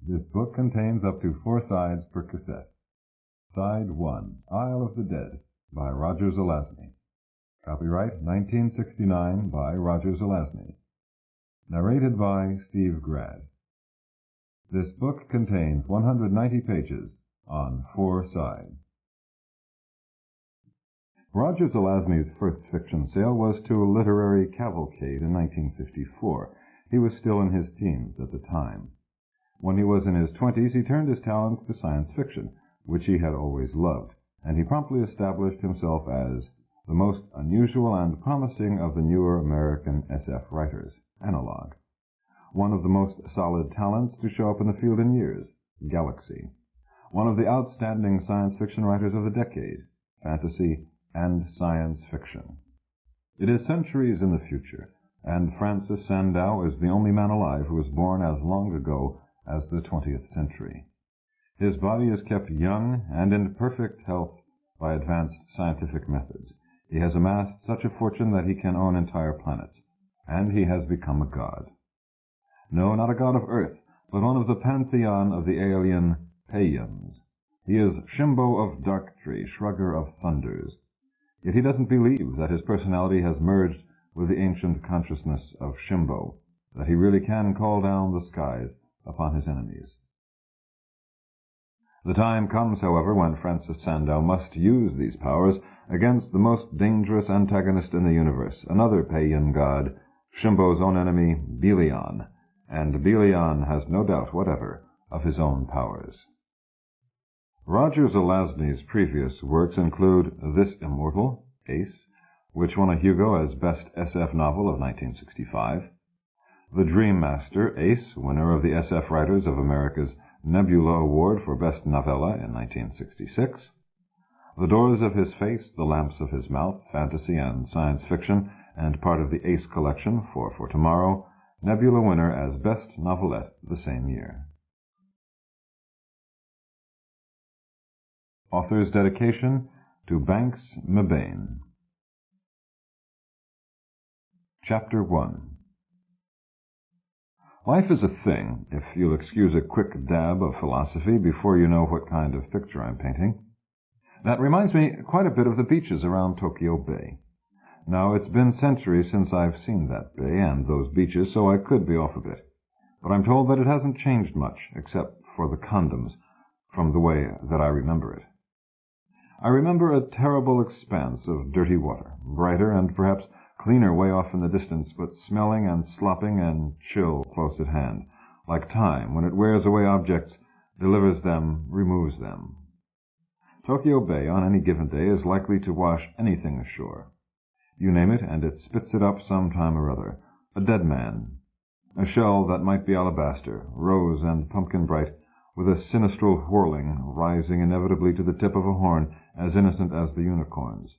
This book contains up to 4 sides per cassette. Side 1, Isle of the Dead, by Roger Zelazny. Copyright 1969 by Roger Zelazny. Narrated by Steve Grad. This book contains 190 pages on 4 sides. Roger Zelazny's first fiction sale was to a literary cavalcade in 1954. He was still in his teens at the time. When he was in his 20s, he turned his talents to science fiction, which he had always loved, and he promptly established himself as the most unusual and promising of the newer American SF writers, analog. One of the most solid talents to show up in the field in years, Galaxy. One of the outstanding science fiction writers of the decade, fantasy and science fiction. It is centuries in the future, and Francis Sandow is the only man alive who was born as long ago as the 20th century. His body is kept young and in perfect health by advanced scientific methods. He has amassed such a fortune that he can own entire planets, and he has become a god. No, not a god of Earth, but one of the pantheon of the alien Payans. He is Shimbo of Darktree, Shrugger of Thunders. Yet he doesn't believe that his personality has merged with the ancient consciousness of Shimbo, that he really can call down the skies upon his enemies. The time comes, however, when Francis Sandow must use these powers against the most dangerous antagonist in the universe, another Payan god, Shimbo's own enemy, Belion, and Belion has no doubt whatever of his own powers. Roger Zelazny's previous works include This Immortal, Ace, which won a Hugo as Best SF Novel of 1965, The Dream Master, Ace, winner of the SF Writers of America's Nebula Award for Best Novella in 1966, The Doors of His Face, The Lamps of His Mouth, fantasy and science fiction, and part of the Ace collection, For Tomorrow, Nebula winner as Best Novelette the same year. Author's dedication to Banks Mebane. Chapter 1. Life is a thing, if you'll excuse a quick dab of philosophy before you know what kind of picture I'm painting. That reminds me quite a bit of the beaches around Tokyo Bay. Now, it's been centuries since I've seen that bay and those beaches, so I could be off a bit. But I'm told that it hasn't changed much, except for the condoms, from the way that I remember it. I remember a terrible expanse of dirty water, brighter and perhaps cleaner way off in the distance, but smelling and slopping and chill close at hand, like time when it wears away objects, delivers them, removes them. Tokyo Bay on any given day is likely to wash anything ashore. You name it, and it spits it up some time or other. A dead man, a shell that might be alabaster, rose and pumpkin bright, with a sinistral whirling, rising inevitably to the tip of a horn as innocent as the unicorn's.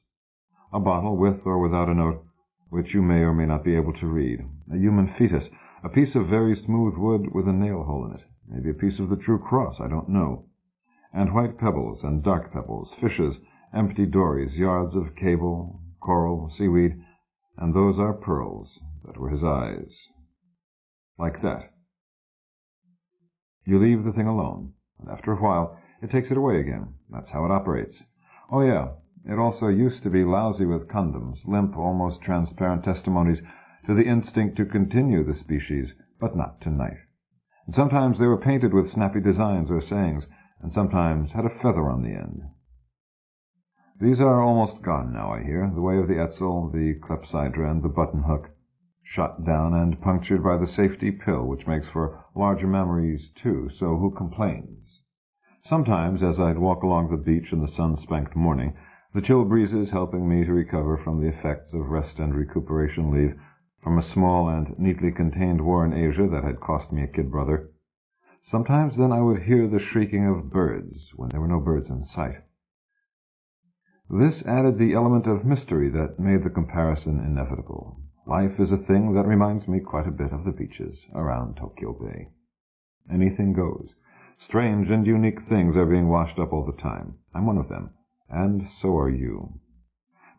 A bottle with or without a note, which you may or may not be able to read. A human fetus, a piece of very smooth wood with a nail hole in it. Maybe a piece of the True Cross, I don't know. And white pebbles and dark pebbles, fishes, empty dories, yards of cable, coral, seaweed, and those are pearls that were his eyes. Like that. You leave the thing alone, and after a while it takes it away again. That's how it operates. Oh yeah, it also used to be lousy with condoms, limp, almost transparent testimonies to the instinct to continue the species, but not tonight. And sometimes they were painted with snappy designs or sayings, and sometimes had a feather on the end. These are almost gone now, I hear, the way of the Etzel, the clepsydra, and the button-hook, shot down and punctured by the safety pill, which makes for larger memories, too, so who complains? Sometimes, as I'd walk along the beach in the sun-spanked morning, the chill breezes helping me to recover from the effects of rest and recuperation leave from a small and neatly contained war in Asia that had cost me a kid brother. Sometimes then I would hear the shrieking of birds when there were no birds in sight. This added the element of mystery that made the comparison inevitable. Life is a thing that reminds me quite a bit of the beaches around Tokyo Bay. Anything goes. Strange and unique things are being washed up all the time. I'm one of them, and so are you.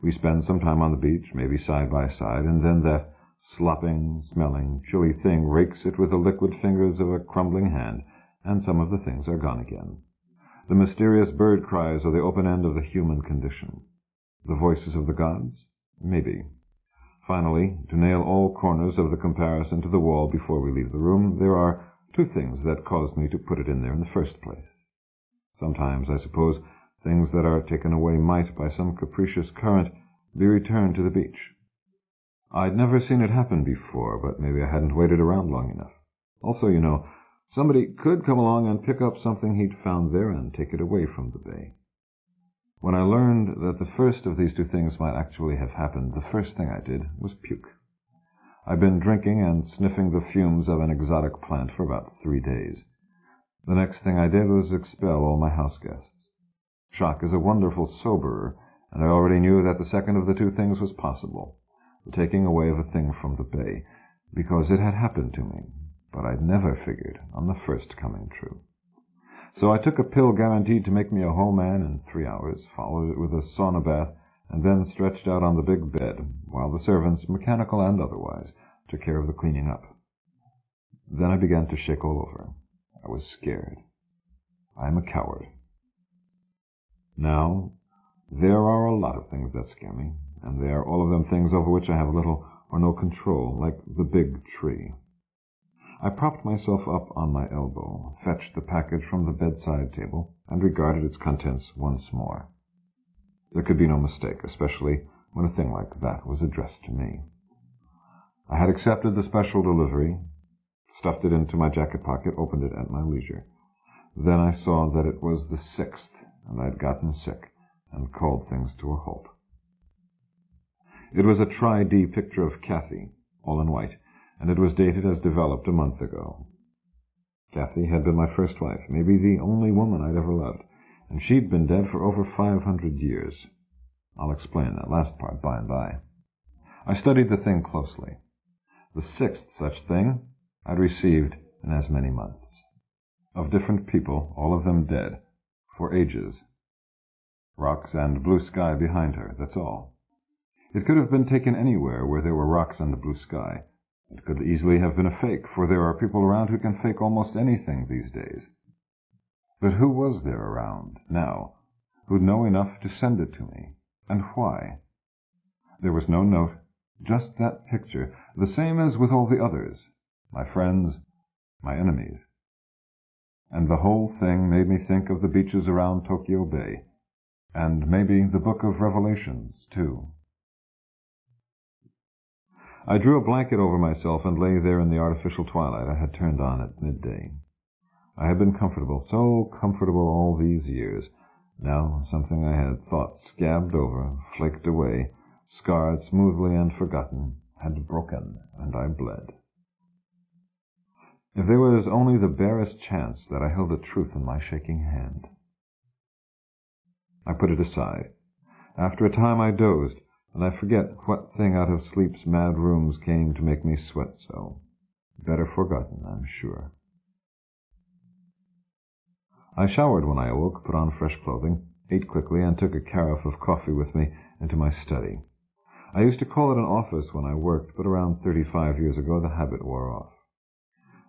We spend some time on the beach, maybe side by side, and then that slopping, smelling, chilly thing rakes it with the liquid fingers of a crumbling hand and some of the things are gone again. The mysterious bird cries are the open end of the human condition. The voices of the gods? Maybe. Finally, to nail all corners of the comparison to the wall before we leave the room, there are two things that caused me to put it in there in the first place. Sometimes, I suppose, things that are taken away might, by some capricious current, be returned to the beach. I'd never seen it happen before, but maybe I hadn't waited around long enough. Also, you know, somebody could come along and pick up something he'd found there and take it away from the bay. When I learned that the first of these two things might actually have happened, the first thing I did was puke. I'd been drinking and sniffing the fumes of an exotic plant for about 3 days. The next thing I did was expel all my house guests. Shock is a wonderful soberer, and I already knew that the second of the two things was possible, the taking away of a thing from the bay, because it had happened to me, but I'd never figured on the first coming true. So I took a pill guaranteed to make me a whole man in 3 hours, followed it with a sauna bath, and then stretched out on the big bed, while the servants, mechanical and otherwise, took care of the cleaning up. Then I began to shake all over. I was scared. I am a coward. Now, there are a lot of things that scare me, and they are all of them things over which I have little or no control, like the big tree. I propped myself up on my elbow, fetched the package from the bedside table, and regarded its contents once more. There could be no mistake, especially when a thing like that was addressed to me. I had accepted the special delivery, stuffed it into my jacket pocket, opened it at my leisure. Then I saw that it was the 6th, and I'd gotten sick, and called things to a halt. It was a tri-D picture of Kathy, all in white, and it was dated as developed a month ago. Kathy had been my first wife, maybe the only woman I'd ever loved, and she'd been dead for over 500 years. I'll explain that last part by and by. I studied the thing closely. The 6th such thing I'd received in as many months. Of different people, all of them dead, for ages. Rocks and blue sky behind her, that's all. It could have been taken anywhere where there were rocks and a blue sky. It could easily have been a fake, for there are people around who can fake almost anything these days. But who was there around, now, who'd know enough to send it to me, and why? There was no note, just that picture, the same as with all the others, my friends, my enemies. And the whole thing made me think of the beaches around Tokyo Bay, and maybe the Book of Revelations, too. I drew a blanket over myself and lay there in the artificial twilight I had turned on at midday. I had been comfortable, so comfortable all these years. Now something I had thought scabbed over, flaked away, scarred smoothly and forgotten, had broken, and I bled. If there was only the barest chance that I held the truth in my shaking hand. I put it aside. After a time I dozed, and I forget what thing out of sleep's mad rooms came to make me sweat so. Better forgotten, I'm sure. I showered when I awoke, put on fresh clothing, ate quickly, and took a carafe of coffee with me into my study. I used to call it an office when I worked, but around 35 years ago the habit wore off.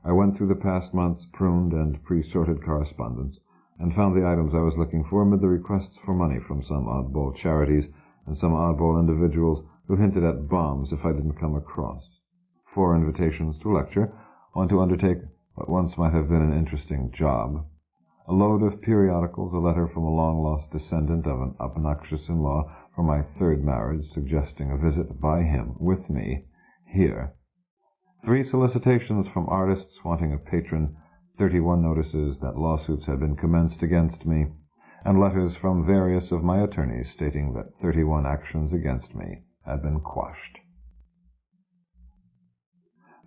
I went through the past month's pruned and pre-sorted correspondence, and found the items I was looking for amid the requests for money from some oddball charities and some oddball individuals who hinted at bombs if I didn't come across. 4 invitations to lecture, one to undertake what once might have been an interesting job, a load of periodicals, a letter from a long-lost descendant of an obnoxious in-law for my 3rd marriage suggesting a visit by him, with me, here, 3 solicitations from artists wanting a patron, 31 notices that lawsuits had been commenced against me, and letters from various of my attorneys stating that 31 actions against me had been quashed.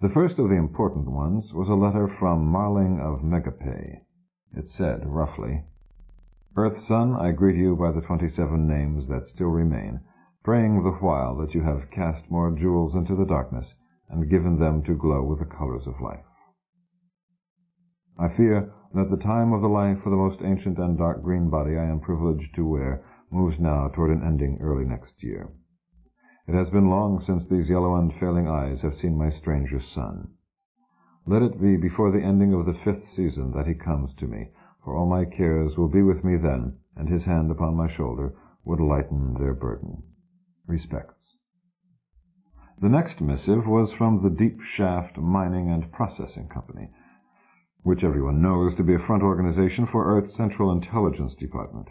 The first of the important ones was a letter from Marling of Megapay. It said, roughly, "Earth-son, I greet you by the 27 names that still remain, praying the while that you have cast more jewels into the darkness and given them to glow with the colors of life. I fear that the time of the life for the most ancient and dark green body I am privileged to wear moves now toward an ending early next year. It has been long since these yellow and failing eyes have seen my stranger sun. Let it be before the ending of the 5th season that he comes to me, for all my cares will be with me then, and his hand upon my shoulder would lighten their burden. Respects. The next missive was from the Deep Shaft Mining and Processing Company, which everyone knows to be a front organization for Earth's Central Intelligence Department,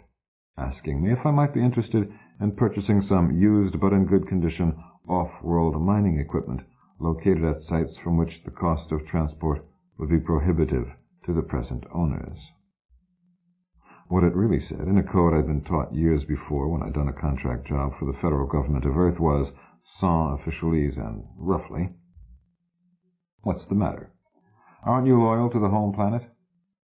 asking me if I might be interested in purchasing some used but in good condition off-world mining equipment located at sites from which the cost of transport would be prohibitive to the present owners. What it really said, in a code I'd been taught years before when I'd done a contract job for the federal government of Earth, was sans officialise and roughly, "What's the matter? Aren't you loyal to the home planet?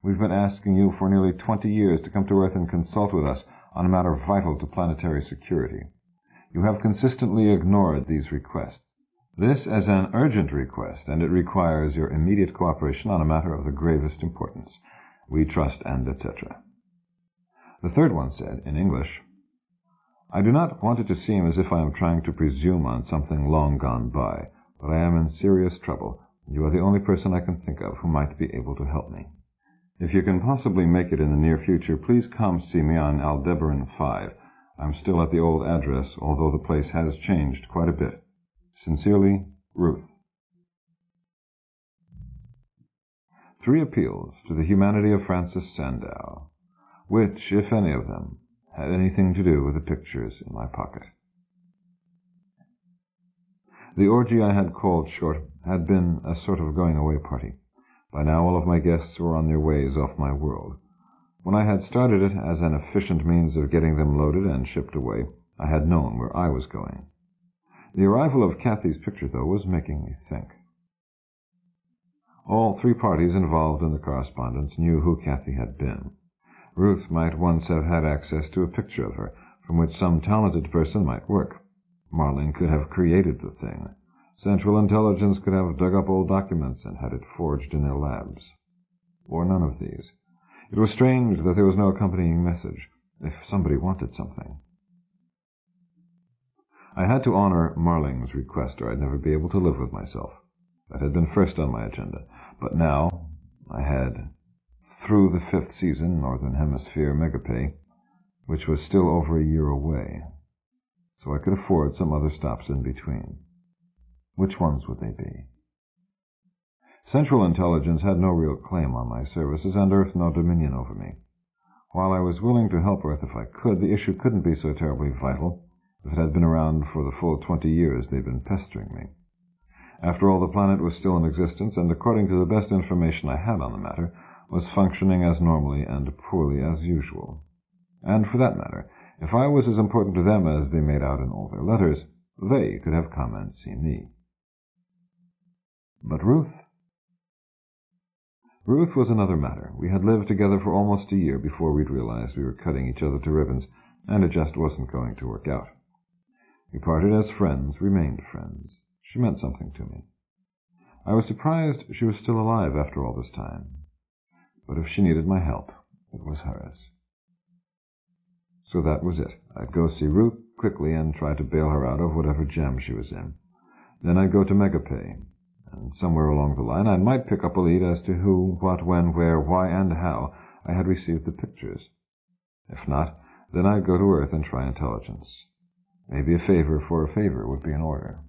We've been asking you for nearly 20 years to come to Earth and consult with us on a matter vital to planetary security. You have consistently ignored these requests. This is an urgent request, and it requires your immediate cooperation on a matter of the gravest importance. We trust," and etc. The third one said, in English, "I do not want it to seem as if I am trying to presume on something long gone by, but I am in serious trouble, and you are the only person I can think of who might be able to help me. If you can possibly make it in the near future, please come see me on Aldebaran 5. I'm still at the old address, although the place has changed quite a bit. Sincerely, Ruth." 3 appeals to the humanity of Francis Sandow, which, if any of them, had anything to do with the pictures in my pocket. The orgy I had called short had been a sort of going-away party. By now all of my guests were on their ways off my world. When I had started it as an efficient means of getting them loaded and shipped away, I had known where I was going. The arrival of Kathy's picture, though, was making me think. All 3 parties involved in the correspondence knew who Kathy had been. Ruth might once have had access to a picture of her, from which some talented person might work. Marling could have created the thing. Central Intelligence could have dug up old documents and had it forged in their labs. Or none of these. It was strange that there was no accompanying message, if somebody wanted something. I had to honor Marling's request, or I'd never be able to live with myself. That had been first on my agenda. But now I had, through the 5th season, Northern Hemisphere megapay, which was still over a year away, so I could afford some other stops in between. Which ones would they be? Central Intelligence had no real claim on my services, and Earth no dominion over me. While I was willing to help Earth if I could, the issue couldn't be so terribly vital if it had been around for the full 20 years they'd been pestering me. After all, the planet was still in existence, and according to the best information I had on the matter, was functioning as normally and poorly as usual. And for that matter, if I was as important to them as they made out in all their letters, they could have come and seen me. But Ruth? Ruth was another matter. We had lived together for almost a year before we'd realized we were cutting each other to ribbons, and it just wasn't going to work out. We parted as friends, remained friends. She meant something to me. I was surprised she was still alive after all this time. But if she needed my help, it was hers. So that was it. I'd go see Ruth quickly and try to bail her out of whatever jam she was in. Then I'd go to Megapay, and somewhere along the line I might pick up a lead as to who, what, when, where, why, and how I had received the pictures. If not, then I'd go to Earth and try intelligence. Maybe a favor for a favor would be in order.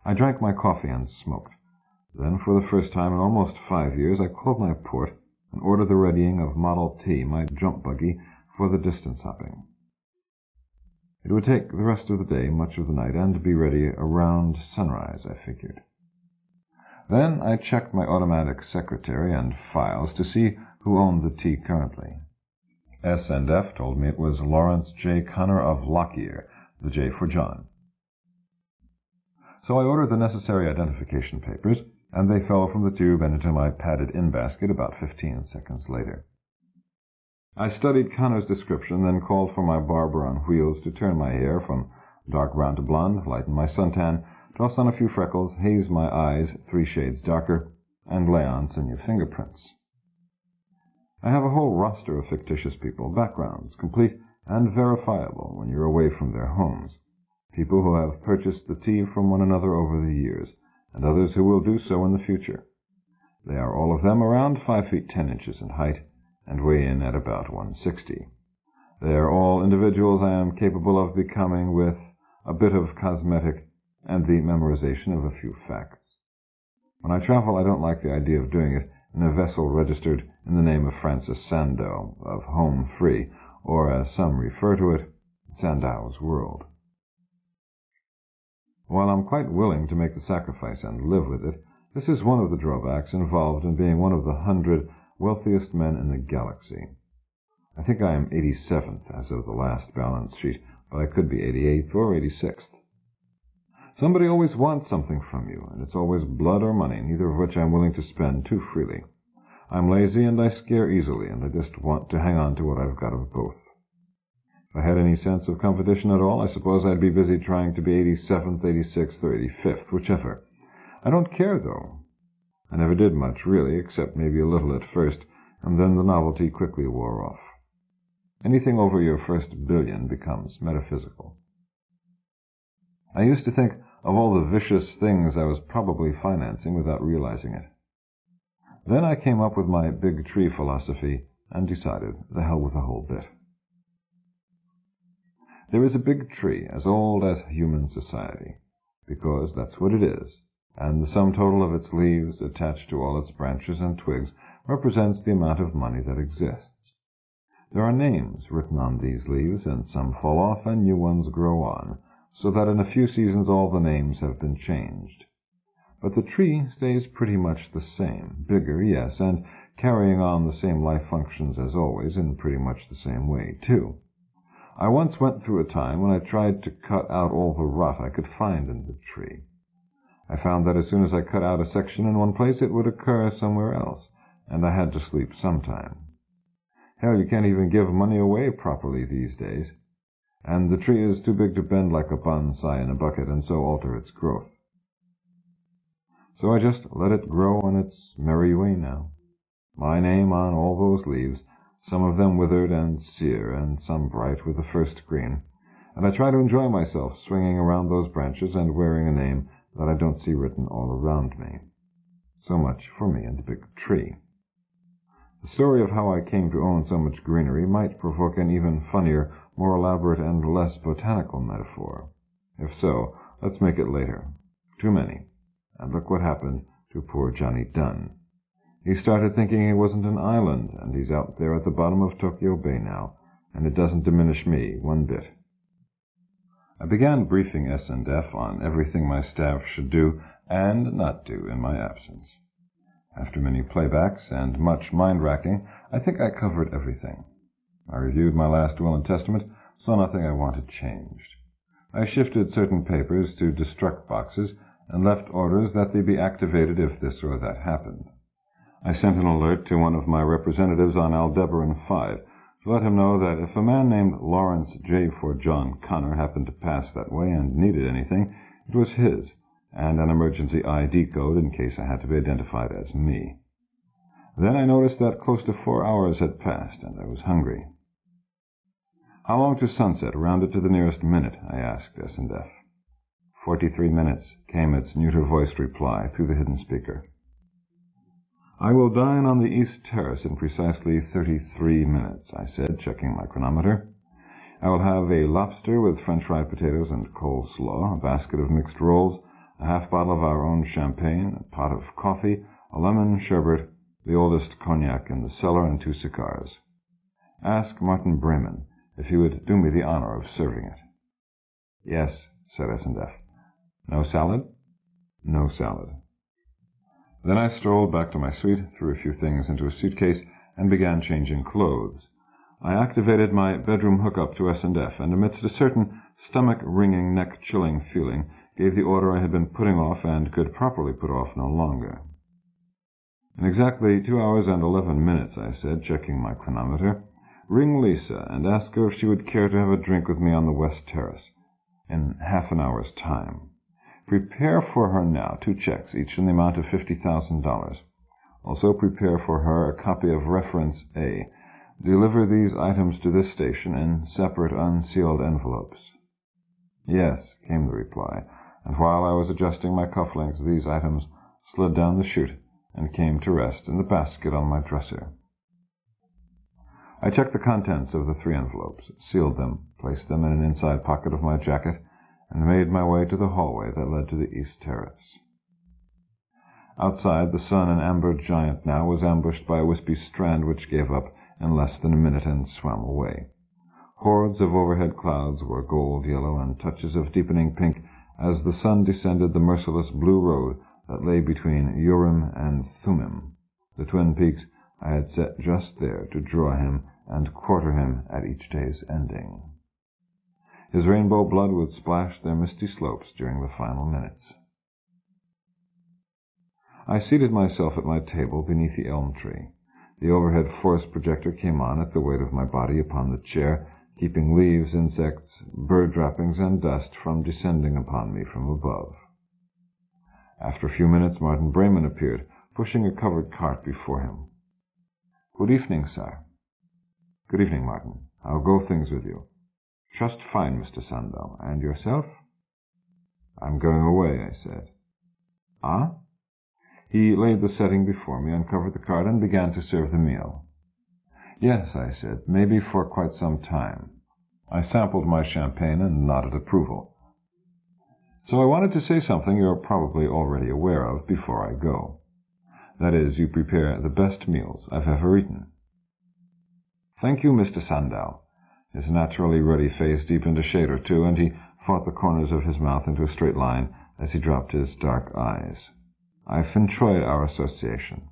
I drank my coffee and smoked. Then, for the first time in almost 5 years, I called my port and ordered the readying of Model T, my jump buggy, for the distance hopping. It would take the rest of the day, much of the night, and be ready around sunrise, I figured. Then I checked my automatic secretary and files to see who owned the T currently. S&F told me it was Lawrence J. Connor of Lockyer, the J for John. So I ordered the necessary identification papers, and they fell from the tube and into my padded-in basket about 15 seconds later. I studied Connor's description, then called for my barber on wheels to turn my hair from dark brown to blonde, lighten my suntan, toss on a few freckles, haze my eyes 3 shades darker, and lay on some new fingerprints. I have a whole roster of fictitious people, backgrounds, complete and verifiable when you're away from their homes. People who have purchased the tea from one another over the years, and others who will do so in the future. They are all of them around 5 feet 10 inches in height, and weigh in at about 160. They are all individuals I am capable of becoming with a bit of cosmetic and the memorization of a few facts. When I travel, I don't like the idea of doing it in a vessel registered in the name of Francis Sandow, of Home Free, or, as some refer to it, Sandow's World. While I'm quite willing to make the sacrifice and live with it, this is one of the drawbacks involved in being one of the 100 wealthiest men in the galaxy. I think I am 87th as of the last balance sheet, but I could be 88th or 86th. Somebody always wants something from you, and it's always blood or money, neither of which I'm willing to spend too freely. I'm lazy and I scare easily, and I just want to hang on to what I've got of both. If I had any sense of competition at all, I suppose I'd be busy trying to be 87th, 86th, or 85th, whichever. I don't care, though. I never did much, really, except maybe a little at first, and then the novelty quickly wore off. Anything over your first billion becomes metaphysical. I used to think of all the vicious things I was probably financing without realizing it. Then I came up with my big tree philosophy and decided the hell with the whole bit. There is a big tree as old as human society, because that's what it is, and the sum total of its leaves, attached to all its branches and twigs, represents the amount of money that exists. There are names written on these leaves, and some fall off and new ones grow on, so that in a few seasons all the names have been changed. But the tree stays pretty much the same, bigger, yes, and carrying on the same life functions as always in pretty much the same way, too. I once went through a time when I tried to cut out all the rot I could find in the tree. I found that as soon as I cut out a section in one place, it would occur somewhere else, and I had to sleep sometime. Hell, you can't even give money away properly these days, and the tree is too big to bend like a bonsai in a bucket and so alter its growth. So I just let it grow on its merry way now. My name on all those leaves, some of them withered and sere, and some bright with the first green, and I try to enjoy myself swinging around those branches and wearing a name that I don't see written all around me. So much for me and the big tree. The story of how I came to own so much greenery might provoke an even funnier, more elaborate and less botanical metaphor. If so, let's make it later. Too many. And look what happened to poor Johnny Dunn. He started thinking he wasn't an island, and he's out there at the bottom of Tokyo Bay now, and it doesn't diminish me one bit. I began briefing S&F on everything my staff should do and not do in my absence. After many playbacks and much mind-racking, I think I covered everything. I reviewed my last will and testament, saw nothing I wanted changed. I shifted certain papers to destruct boxes and left orders that they be activated if this or that happened. I sent an alert to one of my representatives on Aldebaran 5 to let him know that if a man named Lawrence J. for John Connor happened to pass that way and needed anything, it was his, and an emergency ID code in case I had to be identified as me. Then I noticed that close to 4 hours had passed, and I was hungry. How long to sunset, rounded to the nearest minute? I asked S&F. 43 minutes, came its neuter-voiced reply through the hidden speaker. I will dine on the East Terrace in precisely 33 minutes, I said, checking my chronometer. I will have a lobster with French fried potatoes and coleslaw, a basket of mixed rolls, a half bottle of our own champagne, a pot of coffee, a lemon sherbet, the oldest cognac in the cellar, and 2 cigars. Ask Martin Bremen if he would do me the honor of serving it. Yes, said S&F. No salad? No salad. Then I strolled back to my suite, threw a few things into a suitcase, and began changing clothes. I activated my bedroom hookup to S&F, and amidst a certain stomach-wringing, neck-chilling feeling, gave the order I had been putting off and could properly put off no longer. In exactly 2 hours and 11 minutes, I said, checking my chronometer, ring Lisa and ask her if she would care to have a drink with me on the West Terrace in half an hour's time. Prepare for her now 2 checks, each in the amount of $50,000. Also prepare for her a copy of Reference A. Deliver these items to this station in separate unsealed envelopes. Yes, came the reply, and while I was adjusting my cufflinks, these items slid down the chute and came to rest in the basket on my dresser. I checked the contents of the 3 envelopes, sealed them, placed them in an inside pocket of my jacket, and made my way to the hallway that led to the east terrace. Outside, the sun and amber giant now was ambushed by a wispy strand which gave up in less than a minute and swam away. Hordes of overhead clouds were gold yellow and touches of deepening pink as the sun descended the merciless blue road that lay between Urim and Thummim, the twin peaks I had set just there to draw him and quarter him at each day's ending. His rainbow blood would splash their misty slopes during the final minutes. I seated myself at my table beneath the elm tree. The overhead force projector came on at the weight of my body upon the chair, keeping leaves, insects, bird droppings, and dust from descending upon me from above. After a few minutes, Martin Brayman appeared, pushing a covered cart before him. "Good evening, sir." "Good evening, Martin. How go things with you?" "Just fine, Mr. Sandow. And yourself?" "I'm going away," I said. "Ah?" He laid the setting before me, uncovered the cart, and began to serve the meal. "Yes," I said, "maybe for quite some time." I sampled my champagne and nodded approval. "So I wanted to say something you're probably already aware of before I go. That is, you prepare the best meals I've ever eaten." "Thank you, Mr. Sandow." His naturally ruddy face deepened a shade or two, and he fought the corners of his mouth into a straight line as he dropped his dark eyes. "I've enjoyed our association.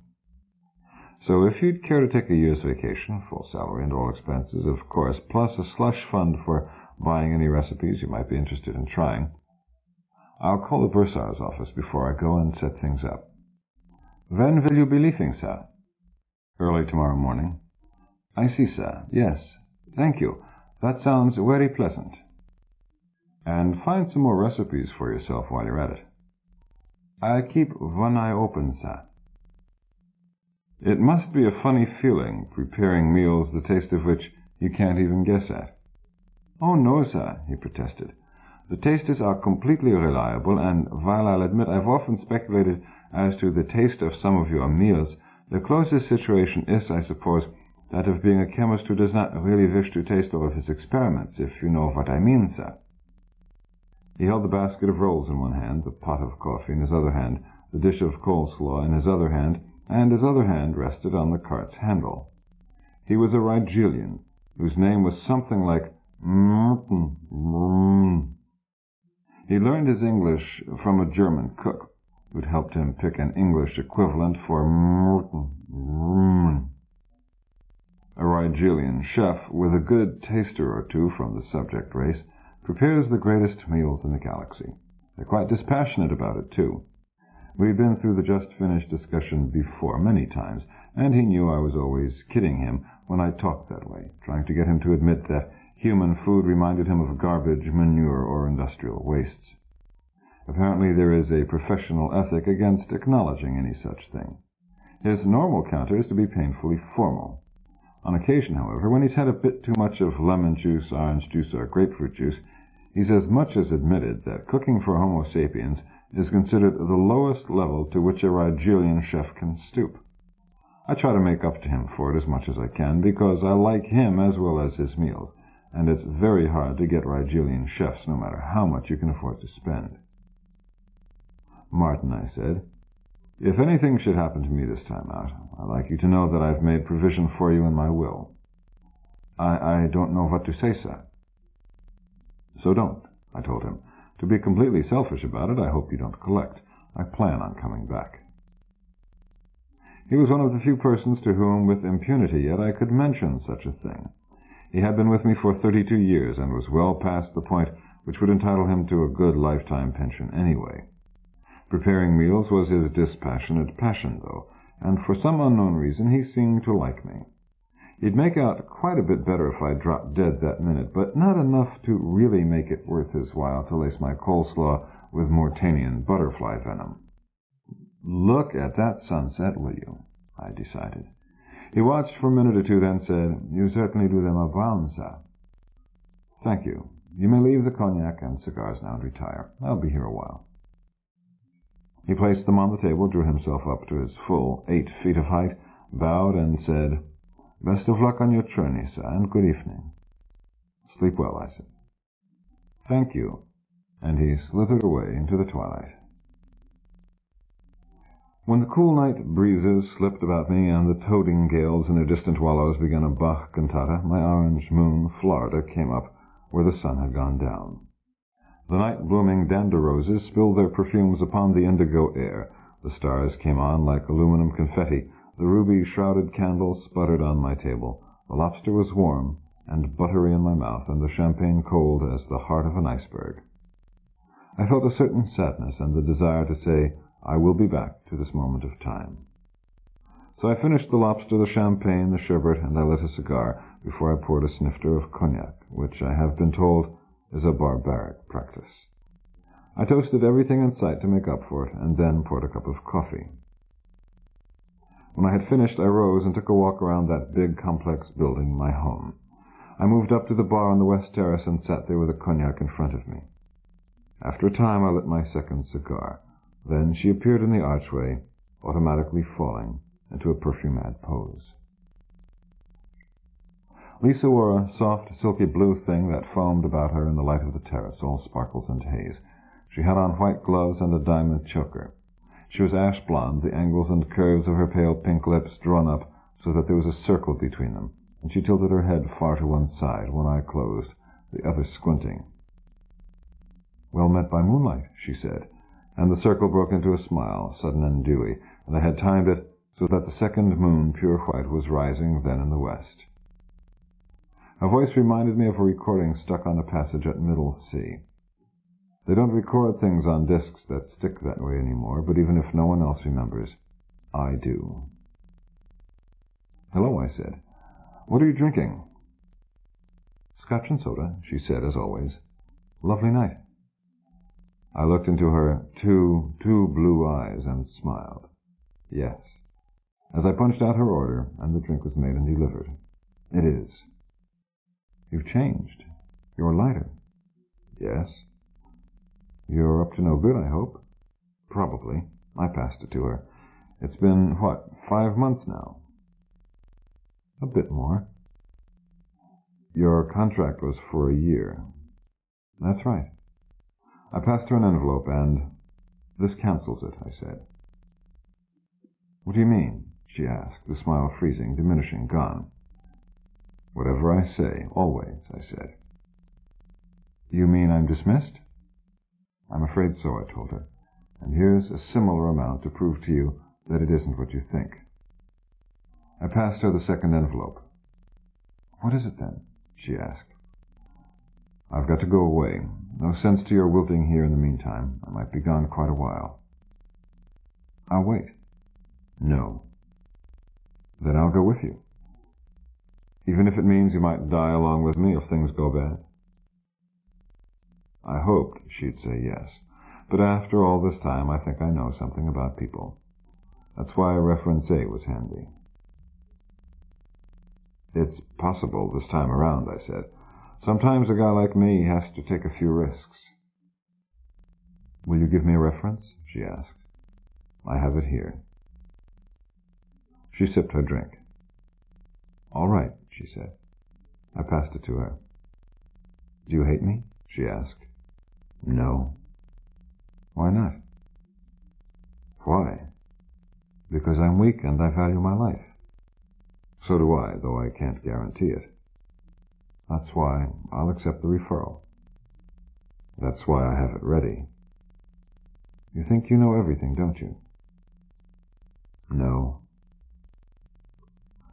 So if you'd care to take a year's vacation, full salary and all expenses, of course, plus a slush fund for buying any recipes you might be interested in trying, I'll call the bursar's office before I go and set things up." "When will you be leaving, sir?" "Early tomorrow morning." "I see, sir. Yes. Thank you. That sounds very pleasant." "And find some more recipes for yourself while you're at it." "I'll keep one eye open, sir." It must be a funny feeling, preparing meals the taste of which you can't even guess at. "Oh, no, sir," he protested. "The tastes are completely reliable, and while I'll admit I've often speculated as to the taste of some of your meals, the closest situation is, I suppose, that of being a chemist who does not really wish to taste all of his experiments, if you know what I mean, sir." He held the basket of rolls in one hand, the pot of coffee in his other hand, the dish of coleslaw in his other hand, and his other hand rested on the cart's handle. He was a Rigelian, whose name was something like Mrten. He learned his English from a German cook, who'd helped him pick an English equivalent for Mrten. A Rigelian chef, with a good taster or two from the subject race, prepares the greatest meals in the galaxy. They're quite dispassionate about it, too. We'd been through the just-finished discussion before many times, and he knew I was always kidding him when I talked that way, trying to get him to admit that human food reminded him of garbage, manure, or industrial wastes. Apparently there is a professional ethic against acknowledging any such thing. His normal counter is to be painfully formal. On occasion, however, when he's had a bit too much of lemon juice, orange juice, or grapefruit juice, he's as much as admitted that cooking for Homo sapiens is considered the lowest level to which a Rigelian chef can stoop. I try to make up to him for it as much as I can, because I like him as well as his meals, and it's very hard to get Rigelian chefs no matter how much you can afford to spend. "Martin," I said, "if anything should happen to me this time out, I'd like you to know that I've made provision for you in my will." I don't know what to say, sir." "So don't," I told him. "To be completely selfish about it, I hope you don't collect. I plan on coming back." He was one of the few persons to whom, with impunity yet, I could mention such a thing. He had been with me for 32 years, and was well past the point which would entitle him to a good lifetime pension anyway. Preparing meals was his dispassionate passion, though, and for some unknown reason he seemed to like me. He'd make out quite a bit better if I dropped dead that minute, but not enough to really make it worth his while to lace my coleslaw with Mortanian butterfly venom. "Look at that sunset, will you?" I decided. He watched for a minute or two, then said, "You certainly do them up brown, sir." "Thank you. You may leave the cognac and cigars now and retire. I'll be here a while. He placed them on the table, drew himself up to his full 8 feet of height, bowed, and said, "Best of luck on your journey, sir, and good evening." "Sleep well," I said. "Thank you," and he slithered away into the twilight. When the cool night breezes slipped about me and the toading gales in their distant wallows began a Bach cantata, my orange moon, Florida, came up where the sun had gone down. The night-blooming dander roses spilled their perfumes upon the indigo air. The stars came on like aluminum confetti. The ruby-shrouded candles sputtered on my table. The lobster was warm and buttery in my mouth, and the champagne cold as the heart of an iceberg. I felt a certain sadness and the desire to say, "I will be back to this moment of time." So I finished the lobster, the champagne, the sherbet, and I lit a cigar before I poured a snifter of cognac, which I have been told is a barbaric practice. I toasted everything in sight to make up for it, and then poured a cup of coffee. When I had finished, I rose and took a walk around that big, complex building, my home. I moved up to the bar on the west terrace and sat there with a cognac in front of me. After a time, I lit my second cigar. Then she appeared in the archway, automatically falling into a perfume-mad pose. Lisa wore a soft, silky blue thing that foamed about her in the light of the terrace, all sparkles and haze. She had on white gloves and a diamond choker. She was ash-blonde, the angles and curves of her pale pink lips drawn up so that there was a circle between them, and she tilted her head far to one side, one eye closed, the other squinting. "Well met by moonlight," she said, and the circle broke into a smile, sudden and dewy, and I had timed it so that the second moon, pure white, was rising then in the west. Her voice reminded me of a recording stuck on a passage at Middle C. They don't record things on discs that stick that way anymore, but even if no one else remembers, I do. "Hello," I said. "What are you drinking?" "Scotch and soda," she said, as always. "Lovely night." I looked into her two blue eyes and smiled. Yes, as I punched out her order, and the drink was made and delivered. "It is." "You've changed. You're lighter." "Yes." "You're up to no good, I hope." "Probably." I passed it to her. "It's been, 5 months now?" "A bit more." "Your contract was for a year." "That's right." I passed her an envelope, and "This cancels it," I said. "What do you mean?" she asked, the smile freezing, diminishing, gone. "Whatever I say, always," I said. "You mean I'm dismissed?" "I'm afraid so," I told her. "And here's a similar amount to prove to you that it isn't what you think." I passed her the second envelope. "What is it, then?" she asked. "I've got to go away. No sense to your wilting here in the meantime. I might be gone quite a while." "I'll wait." "No." "Then I'll go with you." "Even if it means you might die along with me if things go bad?" I hoped she'd say yes, but after all this time I think I know something about people. That's why reference A was handy. "It's possible this time around," I said. "Sometimes a guy like me has to take a few risks." "Will you give me a reference?" she asked. "I have it here." She sipped her drink. "All right," she said. I passed it to her. "Do you hate me?" she asked. "No." "Why not?" "Why? Because I'm weak and I value my life." "So do I, though I can't guarantee it." "That's why I'll accept the referral." "That's why I have it ready." "You think you know everything, don't you?" "No."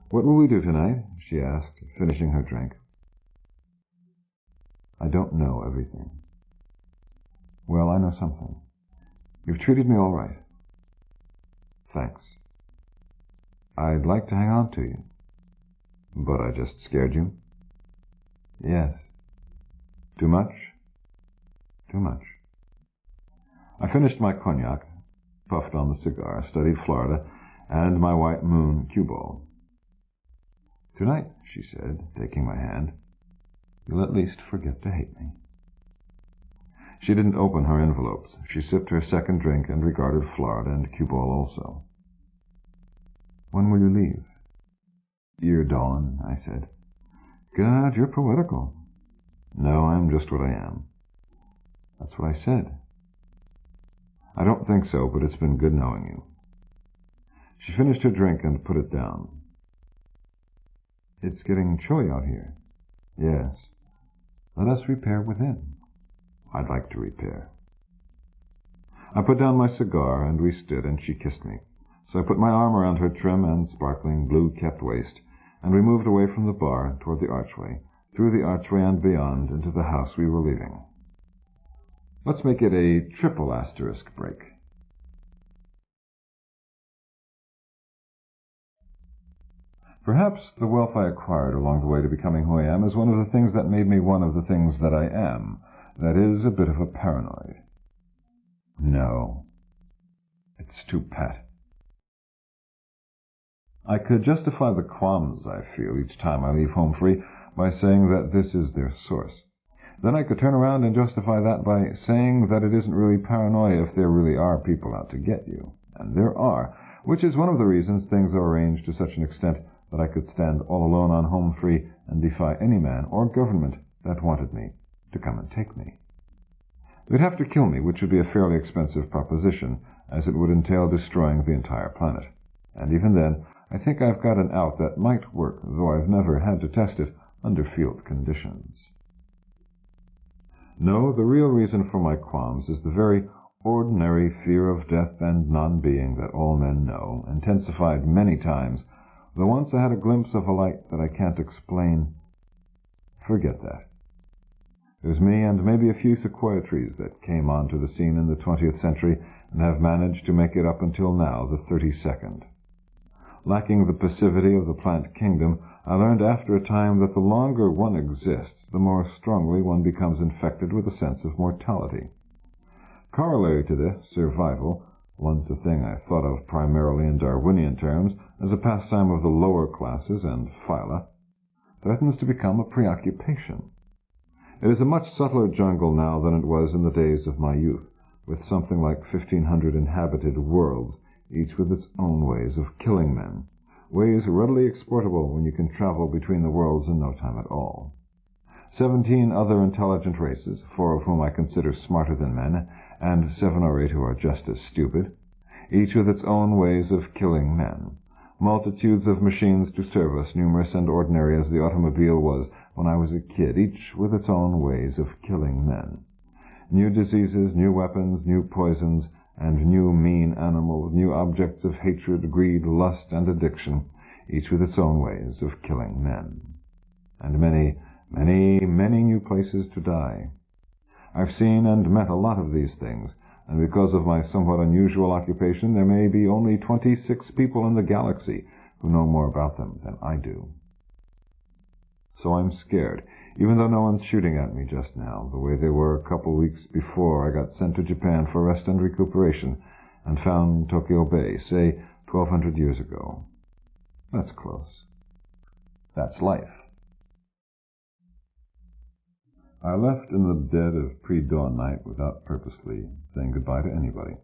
"What will we do tonight?" she asked, finishing her drink. "I don't know everything." "Well, I know something. You've treated me all right." "Thanks." "I'd like to hang on to you." "But I just scared you?" "Yes." "Too much?" "Too much." I finished my cognac, puffed on the cigar, studied Florida, and my white moon cue ball. "Tonight," she said, taking my hand, "you'll at least forget to hate me." She didn't open her envelopes. She sipped her second drink and regarded Florida and cue ball also. "When will you leave?" "Ere dawn," I said. "God, you're poetical." "No, I'm just what I am." "That's what I said." "I don't think so, but it's been good knowing you." She finished her drink and put it down. "It's getting chilly out here." "Yes." "Let us repair within." "I'd like to repair." I put down my cigar, and we stood, and she kissed me. So I put my arm around her trim and sparkling blue-kept waist, and we moved away from the bar toward the archway, through the archway and beyond into the house we were leaving. Let's make it a triple asterisk break. Perhaps the wealth I acquired along the way to becoming who I am is one of the things that made me one of the things that I am. That is, a bit of a paranoid. No, it's too pat. I could justify the qualms I feel each time I leave home free by saying that this is their source. Then I could turn around and justify that by saying that it isn't really paranoia if there really are people out to get you. And there are, which is one of the reasons things are arranged to such an extent that I could stand all alone on home free and defy any man or government that wanted me to come and take me. They'd have to kill me, which would be a fairly expensive proposition, as it would entail destroying the entire planet. And even then, I think I've got an out that might work, though I've never had to test it under field conditions. No, the real reason for my qualms is the very ordinary fear of death and non-being that all men know, intensified many times, though once I had a glimpse of a light that I can't explain. Forget that. There's me and maybe a few sequoia trees that came onto the scene in the 20th century and have managed to make it up until now, the 32nd. Lacking the passivity of the plant kingdom, I learned after a time that the longer one exists, the more strongly one becomes infected with a sense of mortality. Corollary to this, survival, once a thing I thought of primarily in Darwinian terms as a pastime of the lower classes and phyla, threatens to become a preoccupation. It is a much subtler jungle now than it was in the days of my youth, with something like 1,500 inhabited worlds, each with its own ways of killing men, ways readily exportable when you can travel between the worlds in no time at all. 17 other intelligent races, 4 of whom I consider smarter than men, and 7 or 8 who are just as stupid, each with its own ways of killing men. Multitudes of machines to serve us, numerous and ordinary as the automobile was when I was a kid, each with its own ways of killing men. New diseases, new weapons, new poisons, and new mean animals, new objects of hatred, greed, lust, and addiction, each with its own ways of killing men. And many, many, many new places to die. I've seen and met a lot of these things, and because of my somewhat unusual occupation, there may be only 26 people in the galaxy who know more about them than I do. So I'm scared, even though no one's shooting at me just now, the way they were a couple weeks before I got sent to Japan for rest and recuperation and found Tokyo Bay, say 1,200 years ago. That's close. That's life. I left in the dead of pre-dawn night without purposely saying goodbye to anybody,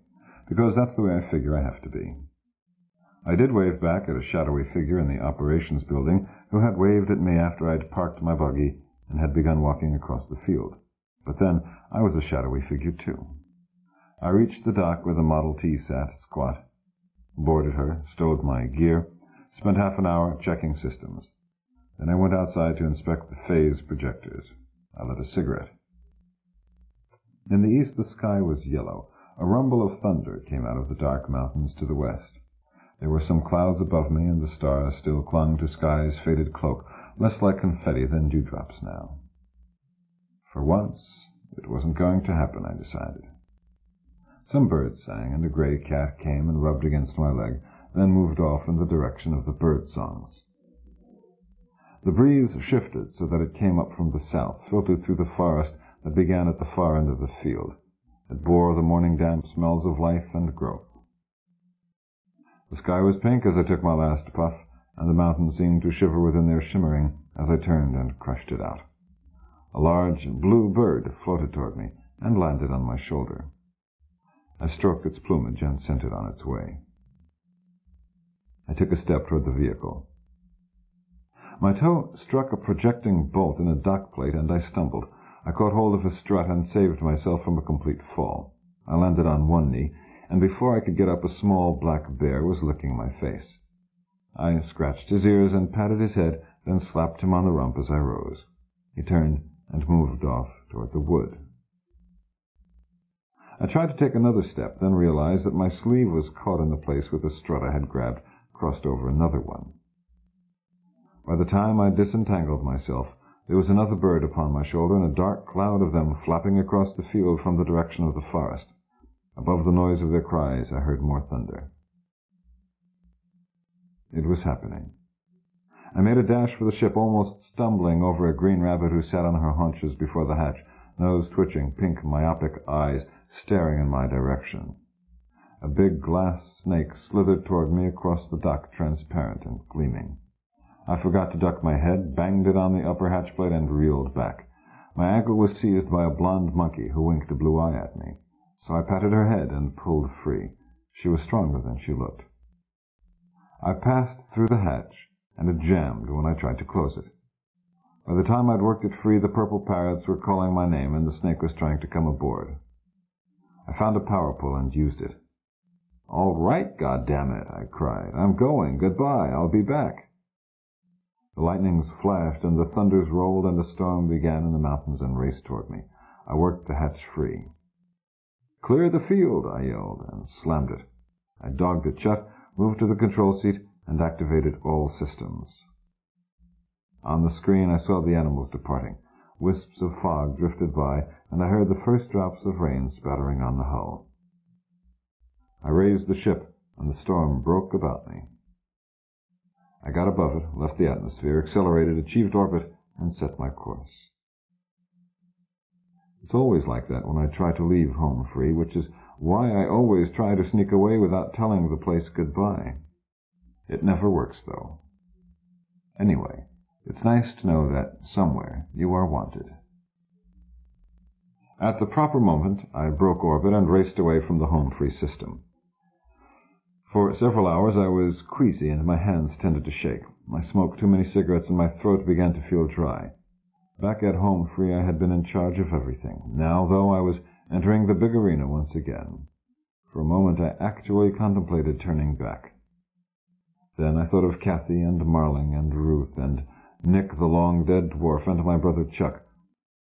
because that's the way I figure I have to be. I did wave back at a shadowy figure in the operations building who had waved at me after I'd parked my buggy and had begun walking across the field. But then I was a shadowy figure too. I reached the dock where the Model T sat, squat, boarded her, stowed my gear, spent half an hour checking systems. Then I went outside to inspect the phase projectors. I lit a cigarette. In the east the sky was yellow. A rumble of thunder came out of the dark mountains to the west. There were some clouds above me, and the stars still clung to sky's faded cloak, less like confetti than dewdrops now. For once, it wasn't going to happen, I decided. Some birds sang, and a gray cat came and rubbed against my leg, then moved off in the direction of the bird songs. The breeze shifted so that it came up from the south, filtered through the forest that began at the far end of the field. It bore the morning damp smells of life and growth. The sky was pink as I took my last puff, and the mountains seemed to shiver within their shimmering as I turned and crushed it out. A large blue bird floated toward me, and landed on my shoulder. I stroked its plumage and sent it on its way. I took a step toward the vehicle. My toe struck a projecting bolt in a dock plate, and I stumbled. I caught hold of a strut and saved myself from a complete fall. I landed on one knee, and before I could get up, a small black bear was licking my face. I scratched his ears and patted his head, then slapped him on the rump as I rose. He turned and moved off toward the wood. I tried to take another step, then realized that my sleeve was caught in the place where the strut I had grabbed crossed over another one. By the time I disentangled myself, there was another bird upon my shoulder, and a dark cloud of them flapping across the field from the direction of the forest. Above the noise of their cries, I heard more thunder. It was happening. I made a dash for the ship, almost stumbling over a green rabbit who sat on her haunches before the hatch, nose twitching, pink, myopic eyes staring in my direction. A big glass snake slithered toward me across the dock, transparent and gleaming. I forgot to duck my head, banged it on the upper hatch plate, and reeled back. My ankle was seized by a blond monkey who winked a blue eye at me, so I patted her head and pulled free. She was stronger than she looked. I passed through the hatch, and it jammed when I tried to close it. By the time I'd worked it free, the purple parrots were calling my name, and the snake was trying to come aboard. I found a power pull and used it. "All right, goddammit," I cried. "I'm going. Goodbye. I'll be back." The lightnings flashed, and the thunders rolled, and a storm began in the mountains and raced toward me. I worked the hatch free. "Clear the field," I yelled, and slammed it. I dogged it shut, moved to the control seat, and activated all systems. On the screen I saw the animals departing. Wisps of fog drifted by, and I heard the first drops of rain spattering on the hull. I raised the ship, and the storm broke about me. I got above it, left the atmosphere, accelerated, achieved orbit, and set my course. It's always like that when I try to leave home free, which is why I always try to sneak away without telling the place goodbye. It never works, though. Anyway, it's nice to know that somewhere you are wanted. At the proper moment, I broke orbit and raced away from the home-free system. For several hours I was queasy and my hands tended to shake. I smoked too many cigarettes and my throat began to feel dry. Back at home free I had been in charge of everything. Now, though, I was entering the big arena once again. For a moment I actually contemplated turning back. Then I thought of Kathy and Marling and Ruth and Nick the long-dead dwarf and my brother Chuck,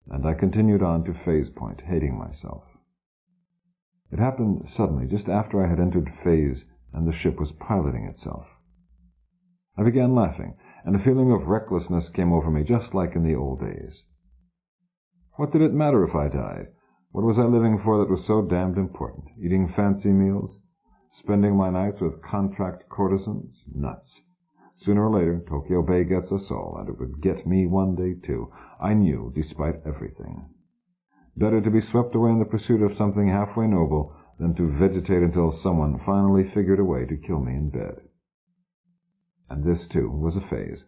and I continued on to Phase Point, hating myself. It happened suddenly, just after I had entered Phase and the ship was piloting itself. I began laughing, and a feeling of recklessness came over me, just like in the old days. What did it matter if I died? What was I living for that was so damned important? Eating fancy meals? Spending my nights with contract courtesans? Nuts. Sooner or later, Tokyo Bay gets us all, and it would get me one day, too. I knew, despite everything. Better to be swept away in the pursuit of something halfway noble than to vegetate until someone finally figured a way to kill me in bed. And this, too, was a phase.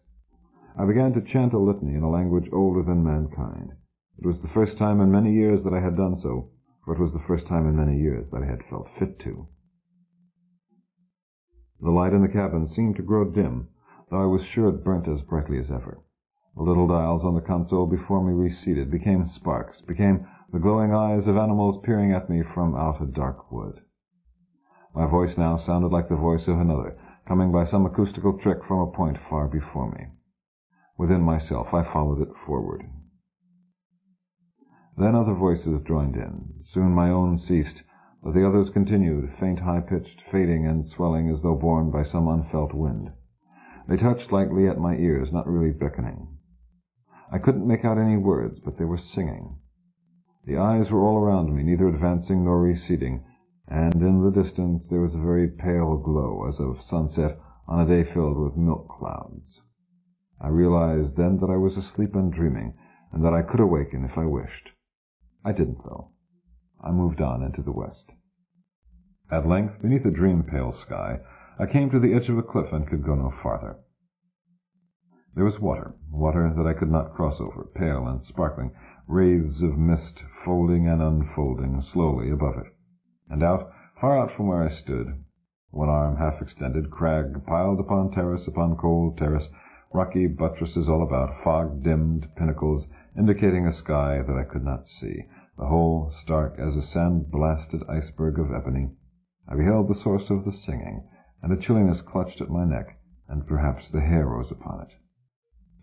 I began to chant a litany in a language older than mankind. It was the first time in many years that I had done so, for it was the first time in many years that I had felt fit to. The light in the cabin seemed to grow dim, though I was sure it burnt as brightly as ever. The little dials on the console before me receded, became sparks, became the glowing eyes of animals peering at me from out a dark wood. My voice now sounded like the voice of another, coming by some acoustical trick from a point far before me. Within myself, I followed it forward. Then other voices joined in. Soon my own ceased, but the others continued, faint, high-pitched, fading and swelling as though borne by some unfelt wind. They touched lightly at my ears, not really beckoning. I couldn't make out any words, but they were singing. The eyes were all around me, neither advancing nor receding, and in the distance there was a very pale glow, as of sunset on a day filled with milk clouds. I realized then that I was asleep and dreaming, and that I could awaken if I wished. I didn't, though. I moved on into the west. At length, beneath a dream-pale sky, I came to the edge of a cliff and could go no farther. There was water that I could not cross over, pale and sparkling, wreaths of mist folding and unfolding slowly above it. And far out from where I stood, one arm half extended, crag piled upon cold terrace, rocky buttresses all about, fog-dimmed pinnacles indicating a sky that I could not see, the whole stark as a sand-blasted iceberg of ebony. I beheld the source of the singing, and a chilliness clutched at my neck, and perhaps the hair rose upon it.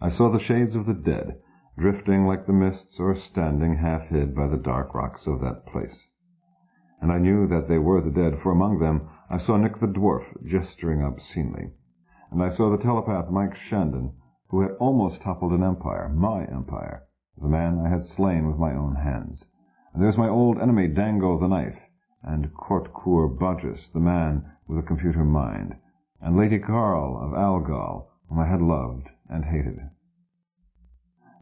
I saw the shades of the dead, drifting like the mists or standing half-hid by the dark rocks of that place. And I knew that they were the dead, for among them I saw Nick the Dwarf gesturing obscenely, and I saw the telepath Mike Shandon, who had almost toppled an empire, my empire, the man I had slain with my own hands. And there's my old enemy Dango the Knife, and Courtcourt Bodges, the man with a computer mind, and Lady Carl of Algol, whom I had loved and hated.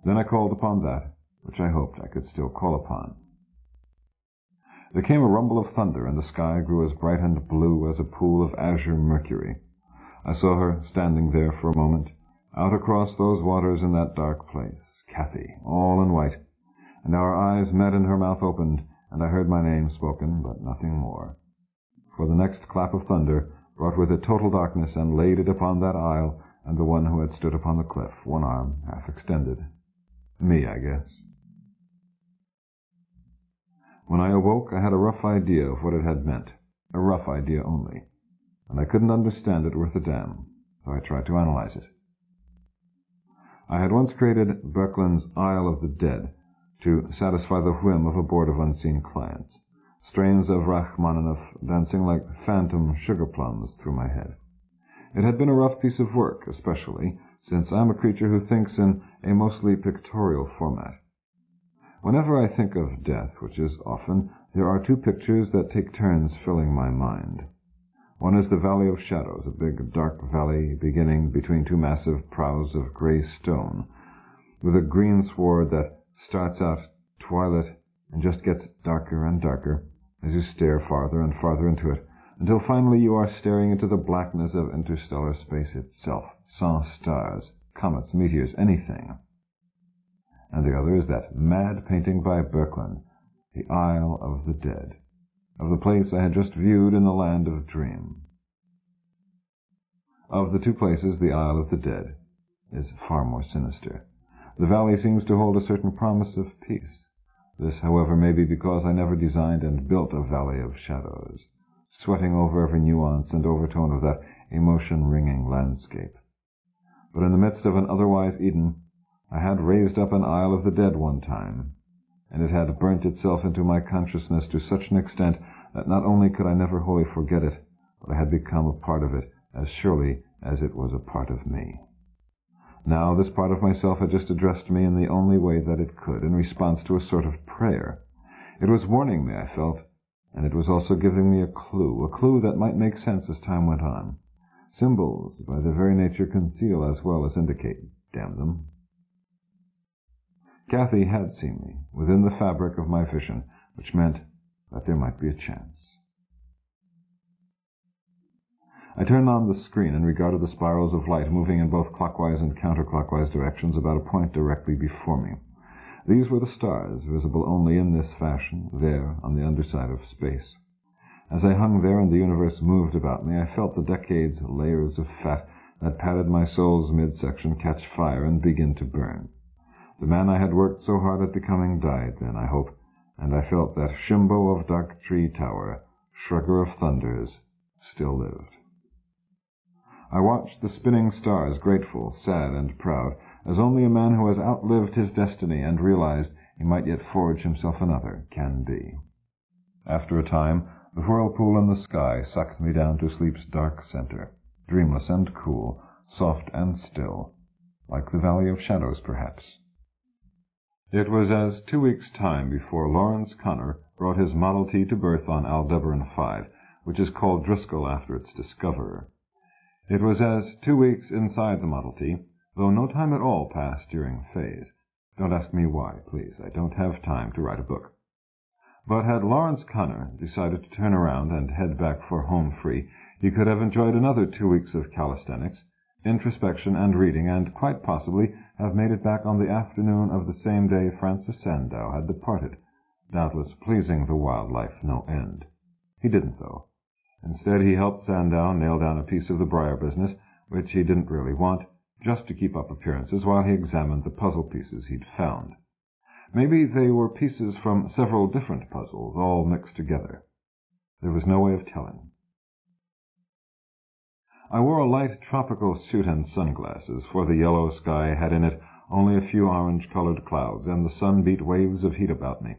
Then I called upon that which I hoped I could still call upon. There came a rumble of thunder, and the sky grew as bright and blue as a pool of azure mercury. I saw her standing there for a moment, out across those waters in that dark place, Cathy, all in white, and our eyes met and her mouth opened, and I heard my name spoken, but nothing more. For the next clap of thunder brought with it total darkness, and laid it upon that isle and the one who had stood upon the cliff, one arm half extended. Me, I guess. When I awoke, I had a rough idea of what it had meant, a rough idea only, and I couldn't understand it worth a damn, so I tried to analyze it. I had once created Berklin's Isle of the Dead to satisfy the whim of a board of unseen clients, strains of Rachmaninoff dancing like phantom sugar plums through my head. It had been a rough piece of work, especially since I am a creature who thinks in a mostly pictorial format. Whenever I think of death, which is often, there are two pictures that take turns filling my mind. One is the Valley of Shadows, a big dark valley beginning between two massive prows of grey stone, with a greensward that starts out twilit and just gets darker and darker as you stare farther and farther into it, until finally you are staring into the blackness of interstellar space itself, sans stars, comets, meteors, anything. And the other is that mad painting by Berklin, The Isle of the Dead, of the place I had just viewed in the land of dream. Of the two places, the Isle of the Dead is far more sinister. The valley seems to hold a certain promise of peace. This, however, may be because I never designed and built a valley of shadows, sweating over every nuance and overtone of that emotion-wringing landscape. But in the midst of an otherwise Eden, I had raised up an Isle of the Dead one time, and it had burnt itself into my consciousness to such an extent that not only could I never wholly forget it, but I had become a part of it as surely as it was a part of me. Now this part of myself had just addressed me in the only way that it could, in response to a sort of prayer. It was warning me, I felt, and it was also giving me a clue that might make sense as time went on. Symbols, by their very nature, conceal as well as indicate, damn them. Cathy had seen me, within the fabric of my vision, which meant that there might be a chance. I turned on the screen and regarded the spirals of light moving in both clockwise and counterclockwise directions about a point directly before me. These were the stars, visible only in this fashion, there on the underside of space. As I hung there and the universe moved about me, I felt the decades' layers of fat that padded my soul's midsection catch fire and begin to burn. The man I had worked so hard at becoming died then, I hope, and I felt that Shimbo of Dark Tree Tower, Shrugger of Thunders, still lived. I watched the spinning stars, grateful, sad, and proud, as only a man who has outlived his destiny and realized he might yet forge himself another can be. After a time, the whirlpool in the sky sucked me down to sleep's dark center, dreamless and cool, soft and still, like the Valley of Shadows, perhaps. It was as 2 weeks' time before Lawrence Connor brought his Model T to birth on Aldebaran 5, which is called Driscoll after its discoverer. It was as 2 weeks inside the Model T, though no time at all passed during phase. Don't ask me why, please. I don't have time to write a book. But had Lawrence Connor decided to turn around and head back for home free, he could have enjoyed another 2 weeks of calisthenics, introspection, and reading, and quite possibly have made it back on the afternoon of the same day Francis Sandow had departed, doubtless pleasing the wildlife no end. He didn't, though. Instead, he helped Sandow nail down a piece of the briar business, which he didn't really want, just to keep up appearances while he examined the puzzle pieces he'd found. Maybe they were pieces from several different puzzles, all mixed together. There was no way of telling. I wore a light tropical suit and sunglasses, for the yellow sky had in it only a few orange-colored clouds, and the sun beat waves of heat about me,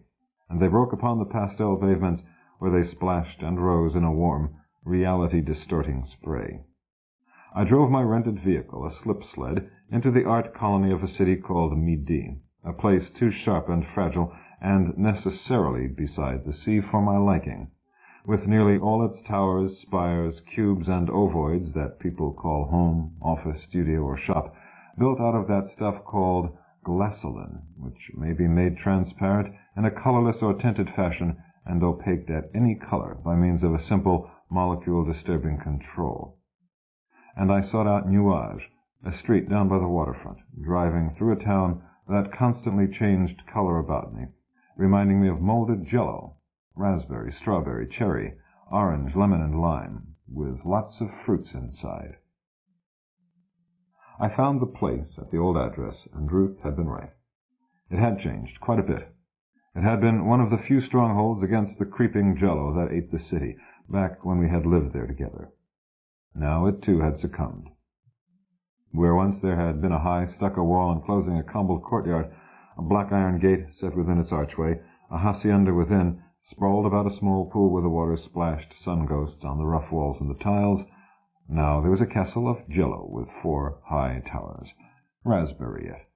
and they broke upon the pastel pavements where they splashed and rose in a warm, reality-distorting spray. I drove my rented vehicle, a slip sled, into the art colony of a city called Midi, a place too sharp and fragile and necessarily beside the sea for my liking, with nearly all its towers, spires, cubes, and ovoids that people call home, office, studio, or shop, built out of that stuff called glasolin, which may be made transparent in a colorless or tinted fashion and opaqued at any color by means of a simple molecule-disturbing control. And I sought out Nuage, a street down by the waterfront, driving through a town that constantly changed color about me, reminding me of molded jello, raspberry, strawberry, cherry, orange, lemon, and lime, with lots of fruits inside. I found the place at the old address, and Ruth had been right. It had changed quite a bit. It had been one of the few strongholds against the creeping jello that ate the city, back when we had lived there together. Now it, too, had succumbed. Where once there had been a high stucco wall enclosing a cobbled courtyard, a black iron gate set within its archway, a hacienda within, sprawled about a small pool where the water splashed sun-ghosts on the rough walls and the tiles. Now there was a castle of jello with 4 high towers. Raspberry it.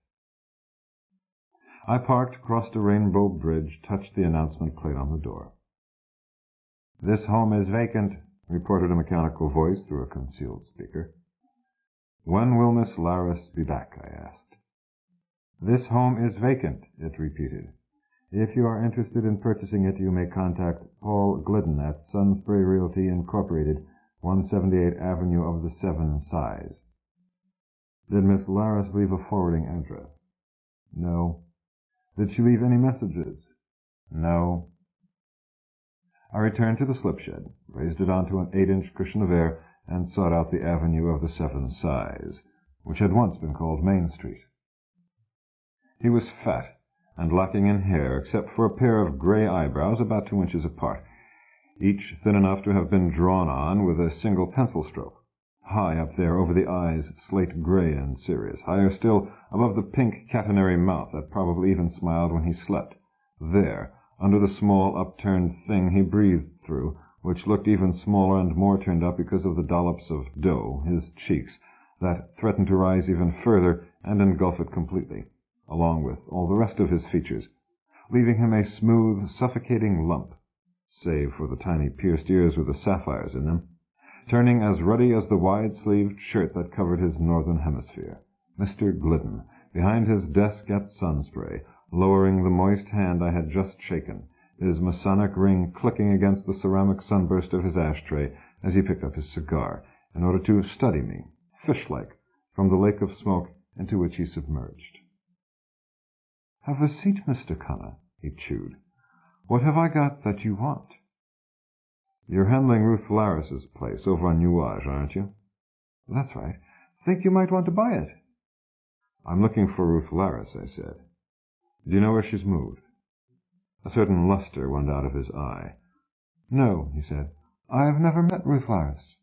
I parked, crossed a rainbow bridge, touched the announcement plate on the door. "This home is vacant," reported a mechanical voice through a concealed speaker. "When will Miss Laris be back?" I asked. "This home is vacant," it repeated. "If you are interested in purchasing it, you may contact Paul Glidden at Sunspray Realty Incorporated, 178 Avenue of the Seven Sighs." "Did Miss Laris leave a forwarding address?" "No." "Did she leave any messages?" "No." I returned to the slip-shed, raised it onto an 8-inch cushion of air, and sought out the Avenue of the Seven Sighs, which had once been called Main Street. He was fat and lacking in hair, except for a pair of gray eyebrows about 2 inches apart, each thin enough to have been drawn on with a single pencil stroke. High up there over the eyes, slate-gray and serious. Higher still, above the pink catenary mouth that probably even smiled when he slept. There, under the small upturned thing he breathed through, which looked even smaller and more turned up because of the dollops of dough, his cheeks, that threatened to rise even further and engulf it completely, along with all the rest of his features, leaving him a smooth, suffocating lump, save for the tiny pierced ears with the sapphires in them, turning as ruddy as the wide-sleeved shirt that covered his northern hemisphere. Mr. Glidden, behind his desk at Sunspray, lowering the moist hand I had just shaken, his Masonic ring clicking against the ceramic sunburst of his ashtray as he picked up his cigar, in order to study me, fish-like, from the lake of smoke into which he submerged. "Have a seat, Mr. Connor," he chewed. "What have I got that you want?" "You're handling Ruth Laris's place over on Nuage, aren't you?" "That's right. Think you might want to buy it." "I'm looking for Ruth Laris," I said. "Do you know where she's moved?" A certain luster went out of his eye. "No," he said. "I've never met Ruth Laris."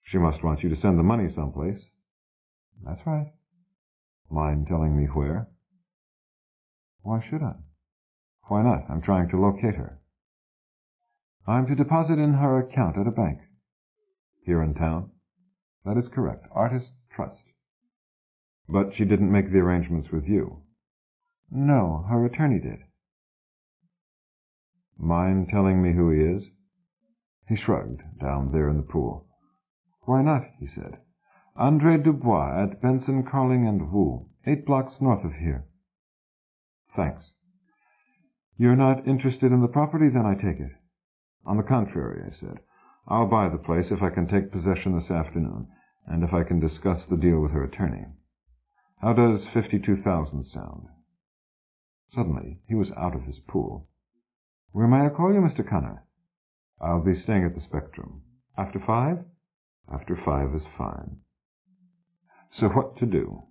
"She must want you to send the money someplace." "That's right." "Mind telling me where?" "Why should I?" "Why not? I'm trying to locate her." "I'm to deposit in her account at a bank." "Here in town?" "That is correct. Artist Trust." "But she didn't make the arrangements with you." "No, her attorney did." "Mind telling me who he is?" He shrugged, down there in the pool. "Why not?" he said. "André Dubois at Benson, Carling & Wu, 8 blocks north of here." "Thanks." "You're not interested in the property, then, I take it?" "On the contrary," I said. "I'll buy the place if I can take possession this afternoon. and if I can discuss the deal with her attorney. How does 52,000 sound? Suddenly, he was out of his pool. Where may I call you, Mr. Connor? I'll be staying at the Spectrum. After 5? After 5 is fine. So what to do?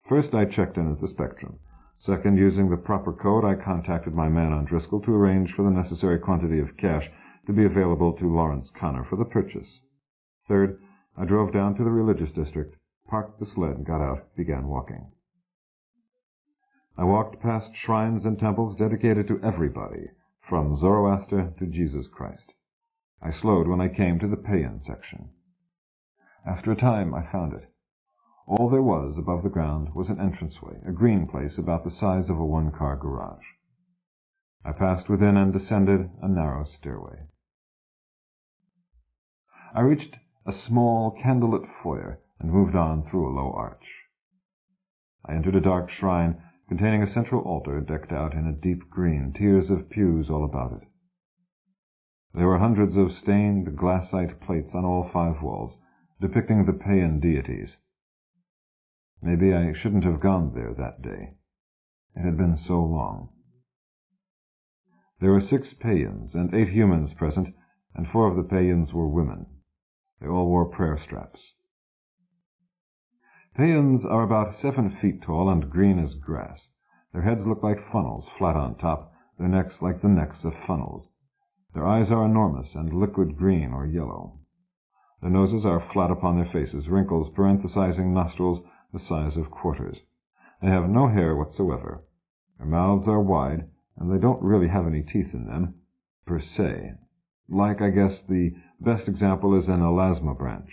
First, I checked in at the Spectrum. Second, using the proper code, I contacted my man on Driscoll to arrange for the necessary quantity of cash to be available to Lawrence Connor for the purchase. Third, I drove down to the religious district, parked the sled, got out, began walking. I walked past shrines and temples dedicated to everybody, from Zoroaster to Jesus Christ. I slowed when I came to the pay-in section. After a time, I found it. All there was above the ground was an entranceway, a green place about the size of a one-car garage. I passed within and descended a narrow stairway. I reached a small, candlelit foyer and moved on through a low arch. I entered a dark shrine containing a central altar decked out in a deep green, tiers of pews all about it. There were hundreds of stained glassite plates on all 5 walls, depicting the pagan deities. Maybe I shouldn't have gone there that day. It had been so long. There were 6 pagans and 8 humans present, and 4 of the pagans were women. They all wore prayer straps. Pagans are about 7 feet tall and green as grass. Their heads look like funnels, flat on top, their necks like the necks of funnels. Their eyes are enormous and liquid green or yellow. Their noses are flat upon their faces, wrinkles parenthesizing nostrils the size of quarters. They have no hair whatsoever. Their mouths are wide, and they don't really have any teeth in them, per se. Like, I guess, the best example is an elasma branch.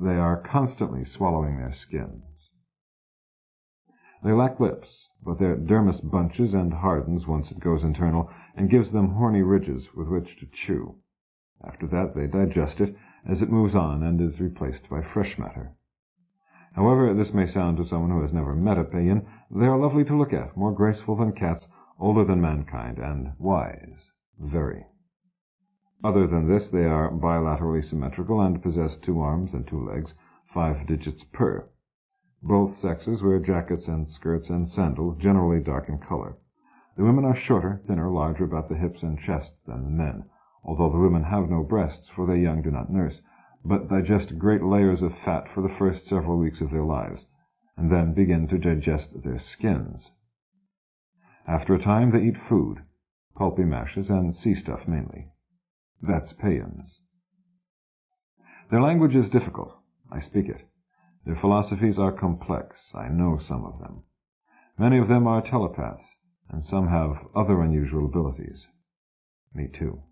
They are constantly swallowing their skins. They lack lips, but their dermis bunches and hardens once it goes internal, and gives them horny ridges with which to chew. After that, they digest it as it moves on and is replaced by fresh matter. However this may sound to someone who has never met a pagan, they are lovely to look at, more graceful than cats, older than mankind, and wise. Very. Other than this, they are bilaterally symmetrical and possess 2 arms and 2 legs, 5 digits per. Both sexes wear jackets and skirts and sandals, generally dark in color. The women are shorter, thinner, larger about the hips and chest than the men, although the women have no breasts, for they young do not nurse, but digest great layers of fat for the first several weeks of their lives, and then begin to digest their skins. After a time they eat food, pulpy mashes and sea stuff mainly. That's pagans. Their language is difficult. I speak it. Their philosophies are complex. I know some of them. Many of them are telepaths, and some have other unusual abilities. Me too.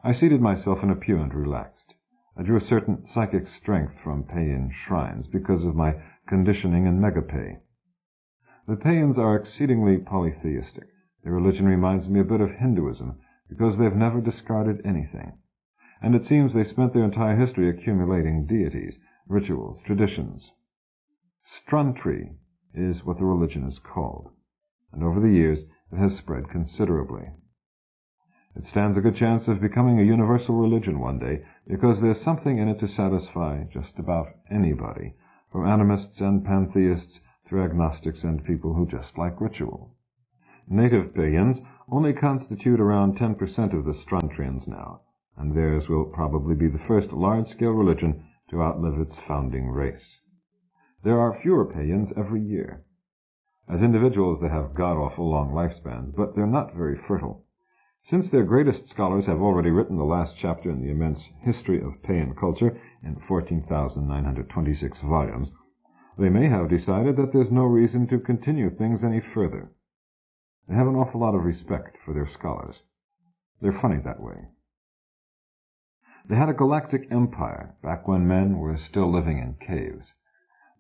I seated myself in a pew and relaxed. I drew a certain psychic strength from pagan shrines because of my conditioning in megapay. The pagans are exceedingly polytheistic. Their religion reminds me a bit of Hinduism because they've never discarded anything. And it seems they spent their entire history accumulating deities, rituals, traditions. Struntry is what the religion is called, and over the years it has spread considerably. It stands a good chance of becoming a universal religion one day, because there's something in it to satisfy just about anybody, from animists and pantheists to agnostics and people who just like rituals. Native pagans only constitute around 10% of the Struntrians now, and theirs will probably be the first large-scale religion to outlive its founding race. There are fewer pagans every year. As individuals, they have god-awful long lifespans, but they're not very fertile. Since their greatest scholars have already written the last chapter in the immense history of pagan culture in 14,926 volumes, they may have decided that there's no reason to continue things any further. They have an awful lot of respect for their scholars. They're funny that way. They had a galactic empire back when men were still living in caves.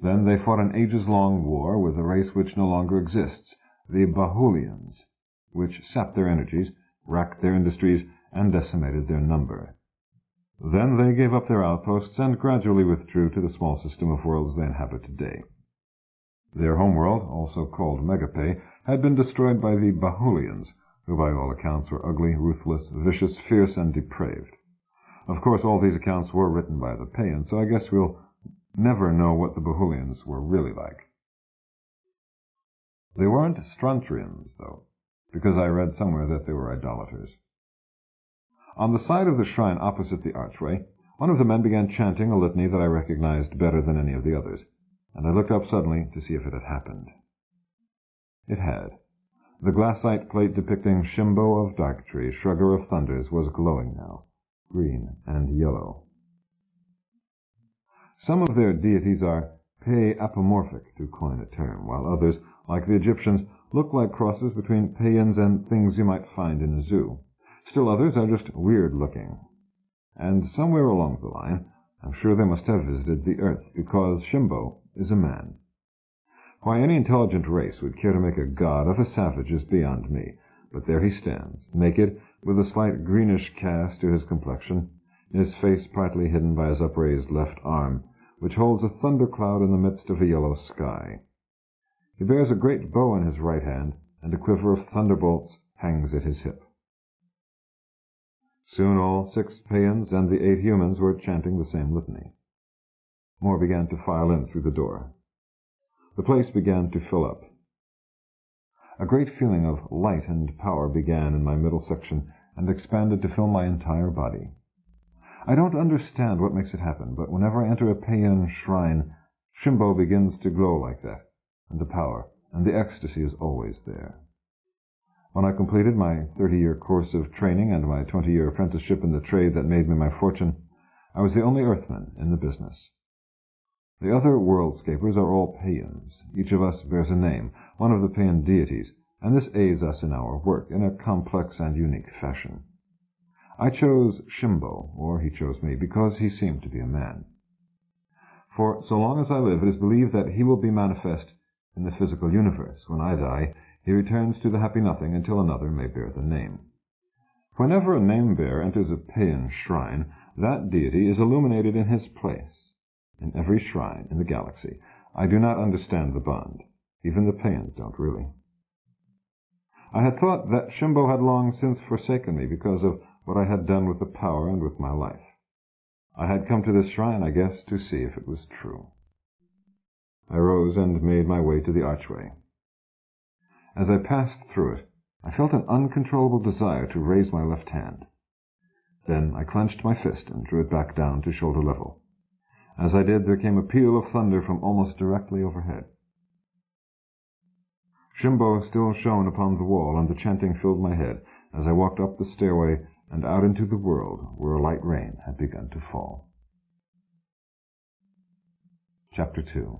Then they fought an ages-long war with a race which no longer exists, the Bahulians, which sapped their energies, racked their industries, and decimated their number. Then they gave up their outposts and gradually withdrew to the small system of worlds they inhabit today. Their homeworld, also called Megapay, had been destroyed by the Bahulians, who by all accounts were ugly, ruthless, vicious, fierce, and depraved. Of course, all these accounts were written by the Payans, so I guess we'll never know what the Bohulians were really like. They weren't Strantrians, though, because I read somewhere that they were idolaters. On the side of the shrine opposite the archway, one of the men began chanting a litany that I recognized better than any of the others, and I looked up suddenly to see if it had happened. It had. The glassite plate depicting Shimbo of Darktree, Shrugger of Thunders, was glowing now, green and yellow. Some of their deities are pay-apomorphic, to coin a term, while others, like the Egyptians, look like crosses between Payans and things you might find in a zoo. Still others are just weird-looking. And somewhere along the line, I'm sure they must have visited the earth, because Shimbo is a man. Why any intelligent race would care to make a god of a savage is beyond me, but there he stands, naked, with a slight greenish cast to his complexion, his face partly hidden by his upraised left arm, which holds a thundercloud in the midst of a yellow sky. He bears a great bow in his right hand, and a quiver of thunderbolts hangs at his hip. Soon all 6 Payans and the 8 humans were chanting the same litany. More began to file in through the door. The place began to fill up. A great feeling of light and power began in my middle section and expanded to fill my entire body. I don't understand what makes it happen, but whenever I enter a Payan shrine, Shimbo begins to glow like that, and the power and the ecstasy is always there. When I completed my 30-year course of training and my 20-year apprenticeship in the trade that made me my fortune, I was the only Earthman in the business. The other worldscapers are all Payans. Each of us bears a name, one of the Payan deities, and this aids us in our work in a complex and unique fashion. I chose Shimbo, or he chose me, because he seemed to be a man. For so long as I live, it is believed that he will be manifest in the physical universe. When I die, he returns to the happy nothing until another may bear the name. Whenever a name-bearer enters a Payan shrine, that deity is illuminated in his place. In every shrine in the galaxy. I do not understand the bond. Even the Payans don't really. I had thought that Shimbo had long since forsaken me because of what I had done with the power and with my life. I had come to this shrine, I guess, to see if it was true. I rose and made my way to the archway. As I passed through it, I felt an uncontrollable desire to raise my left hand. Then I clenched my fist and drew it back down to shoulder level. As I did, there came a peal of thunder from almost directly overhead. Shimbo still shone upon the wall, and the chanting filled my head as I walked up the stairway and out into the world where a light rain had begun to fall. Chapter 2.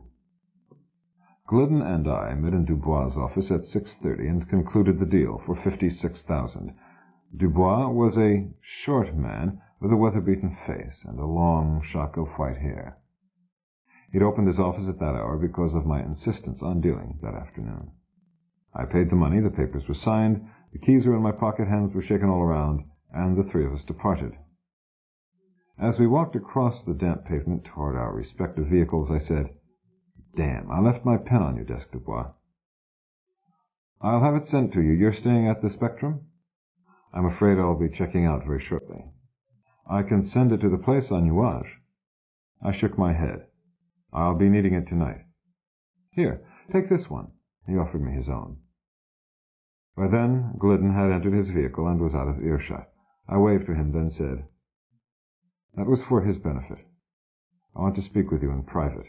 Glidden and I met in Dubois' office at 6:30 and concluded the deal for $56,000. Dubois was a short man with a weather-beaten face and a long shock of white hair. He'd opened his office at that hour because of my insistence on dealing that afternoon. I paid the money, the papers were signed, the keys were in my pocket, hands were shaken all around, and the 3 of us departed. As we walked across the damp pavement toward our respective vehicles, I said, "Damn, I left my pen on your desk, Dubois." "I'll have it sent to you. You're staying at the Spectrum?" "I'm afraid I'll be checking out very shortly." "I can send it to the place on Nuage." I shook my head. "I'll be needing it tonight." "Here, take this one." He offered me his own. By then, Glidden had entered his vehicle and was out of earshot. I waved to him, then said, "That was for his benefit. I want to speak with you in private."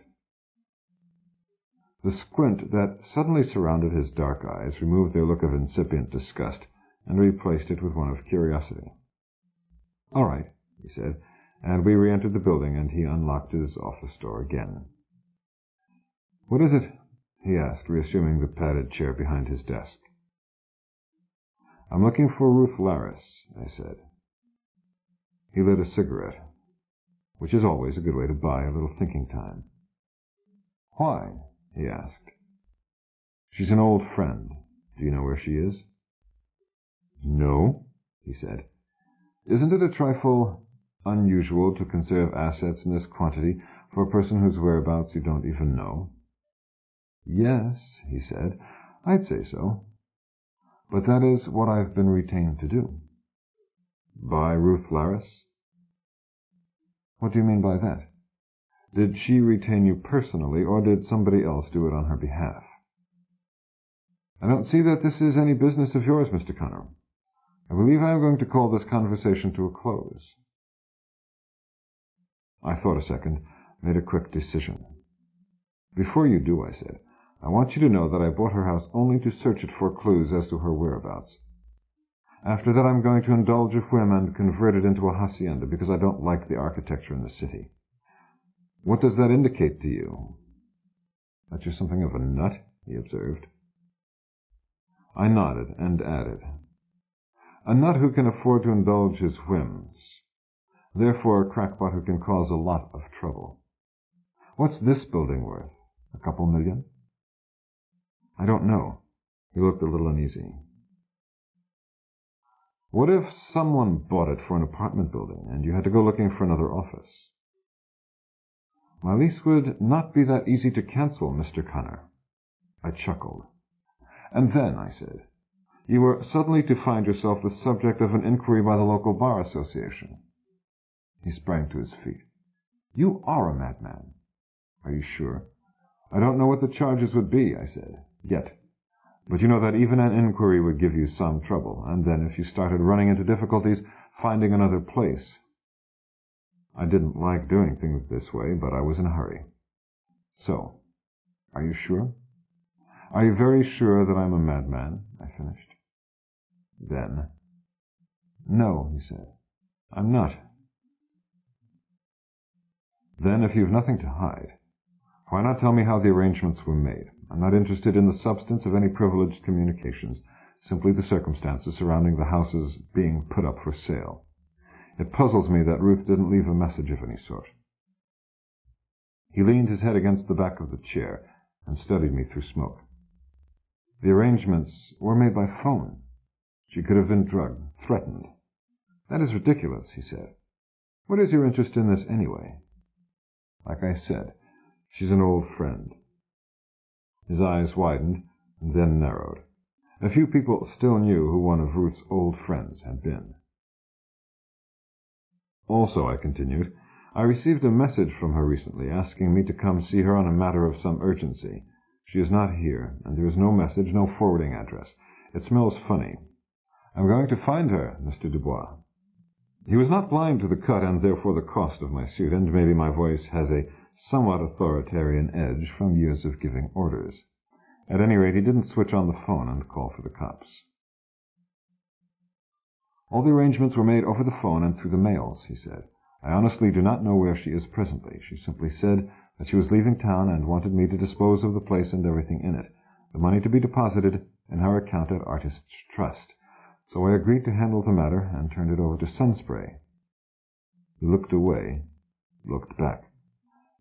The squint that suddenly surrounded his dark eyes removed their look of incipient disgust and replaced it with one of curiosity. "All right," he said, and we re-entered the building, and he unlocked his office door again. "What is it?" he asked, reassuming the padded chair behind his desk. "I'm looking for Ruth Laris," I said. He lit a cigarette, which is always a good way to buy a little thinking time. "Why?" he asked. "She's an old friend. Do you know where she is?" "No," he said. "Isn't it a trifle unusual to conserve assets in this quantity for a person whose whereabouts you don't even know?" "Yes," he said, "I'd say so. But that is what I've been retained to do." "By Ruth Laris?" What do you mean by that? Did she retain you personally, or did somebody else do it on her behalf? I don't see that this is any business of yours, Mr. Connor. I believe I am going to call this conversation to a close. I thought a second, made a quick decision. Before you do, I said, I want you to know that I bought her house only to search it for clues as to her whereabouts. After that, I'm going to indulge a whim and convert it into a hacienda because I don't like the architecture in the city. What does that indicate to you? That you're something of a nut, he observed. I nodded and added, a nut who can afford to indulge his whims, therefore a crackpot who can cause a lot of trouble. What's this building worth? A couple million? I don't know. He looked a little uneasy. What if someone bought it for an apartment building and you had to go looking for another office? My lease would not be that easy to cancel, Mr. Connor. I chuckled. And then, I said, you were suddenly to find yourself the subject of an inquiry by the local bar association. He sprang to his feet. You are a madman. Are you sure? I don't know what the charges would be, I said, yet. But you know that even an inquiry would give you some trouble, and then if you started running into difficulties, finding another place. I didn't like doing things this way, but I was in a hurry. So, are you sure? Are you very sure that I'm a madman? I finished. Then, no, he said, I'm not. Then, if you've nothing to hide, why not tell me how the arrangements were made? I'm not interested in the substance of any privileged communications, simply the circumstances surrounding the houses being put up for sale. It puzzles me that Ruth didn't leave a message of any sort. He leaned his head against the back of the chair and studied me through smoke. The arrangements were made by phone. She could have been drugged, threatened. That is ridiculous, he said. What is your interest in this anyway? Like I said, she's an old friend. His eyes widened and then narrowed. A few people still knew who one of Ruth's old friends had been. Also, I continued, I received a message from her recently asking me to come see her on a matter of some urgency. She is not here, and there is no message, no forwarding address. It smells funny. I'm going to find her, Mr. Dubois. He was not blind to the cut and therefore the cost of my suit, and maybe my voice has a somewhat authoritarian edge from years of giving orders. At any rate, he didn't switch on the phone and call for the cops. All the arrangements were made over the phone and through the mails, he said. I honestly do not know where she is presently. She simply said that she was leaving town and wanted me to dispose of the place and everything in it, the money to be deposited in her account at Artists' Trust. So I agreed to handle the matter and turned it over to Sunspray. He looked away, looked back.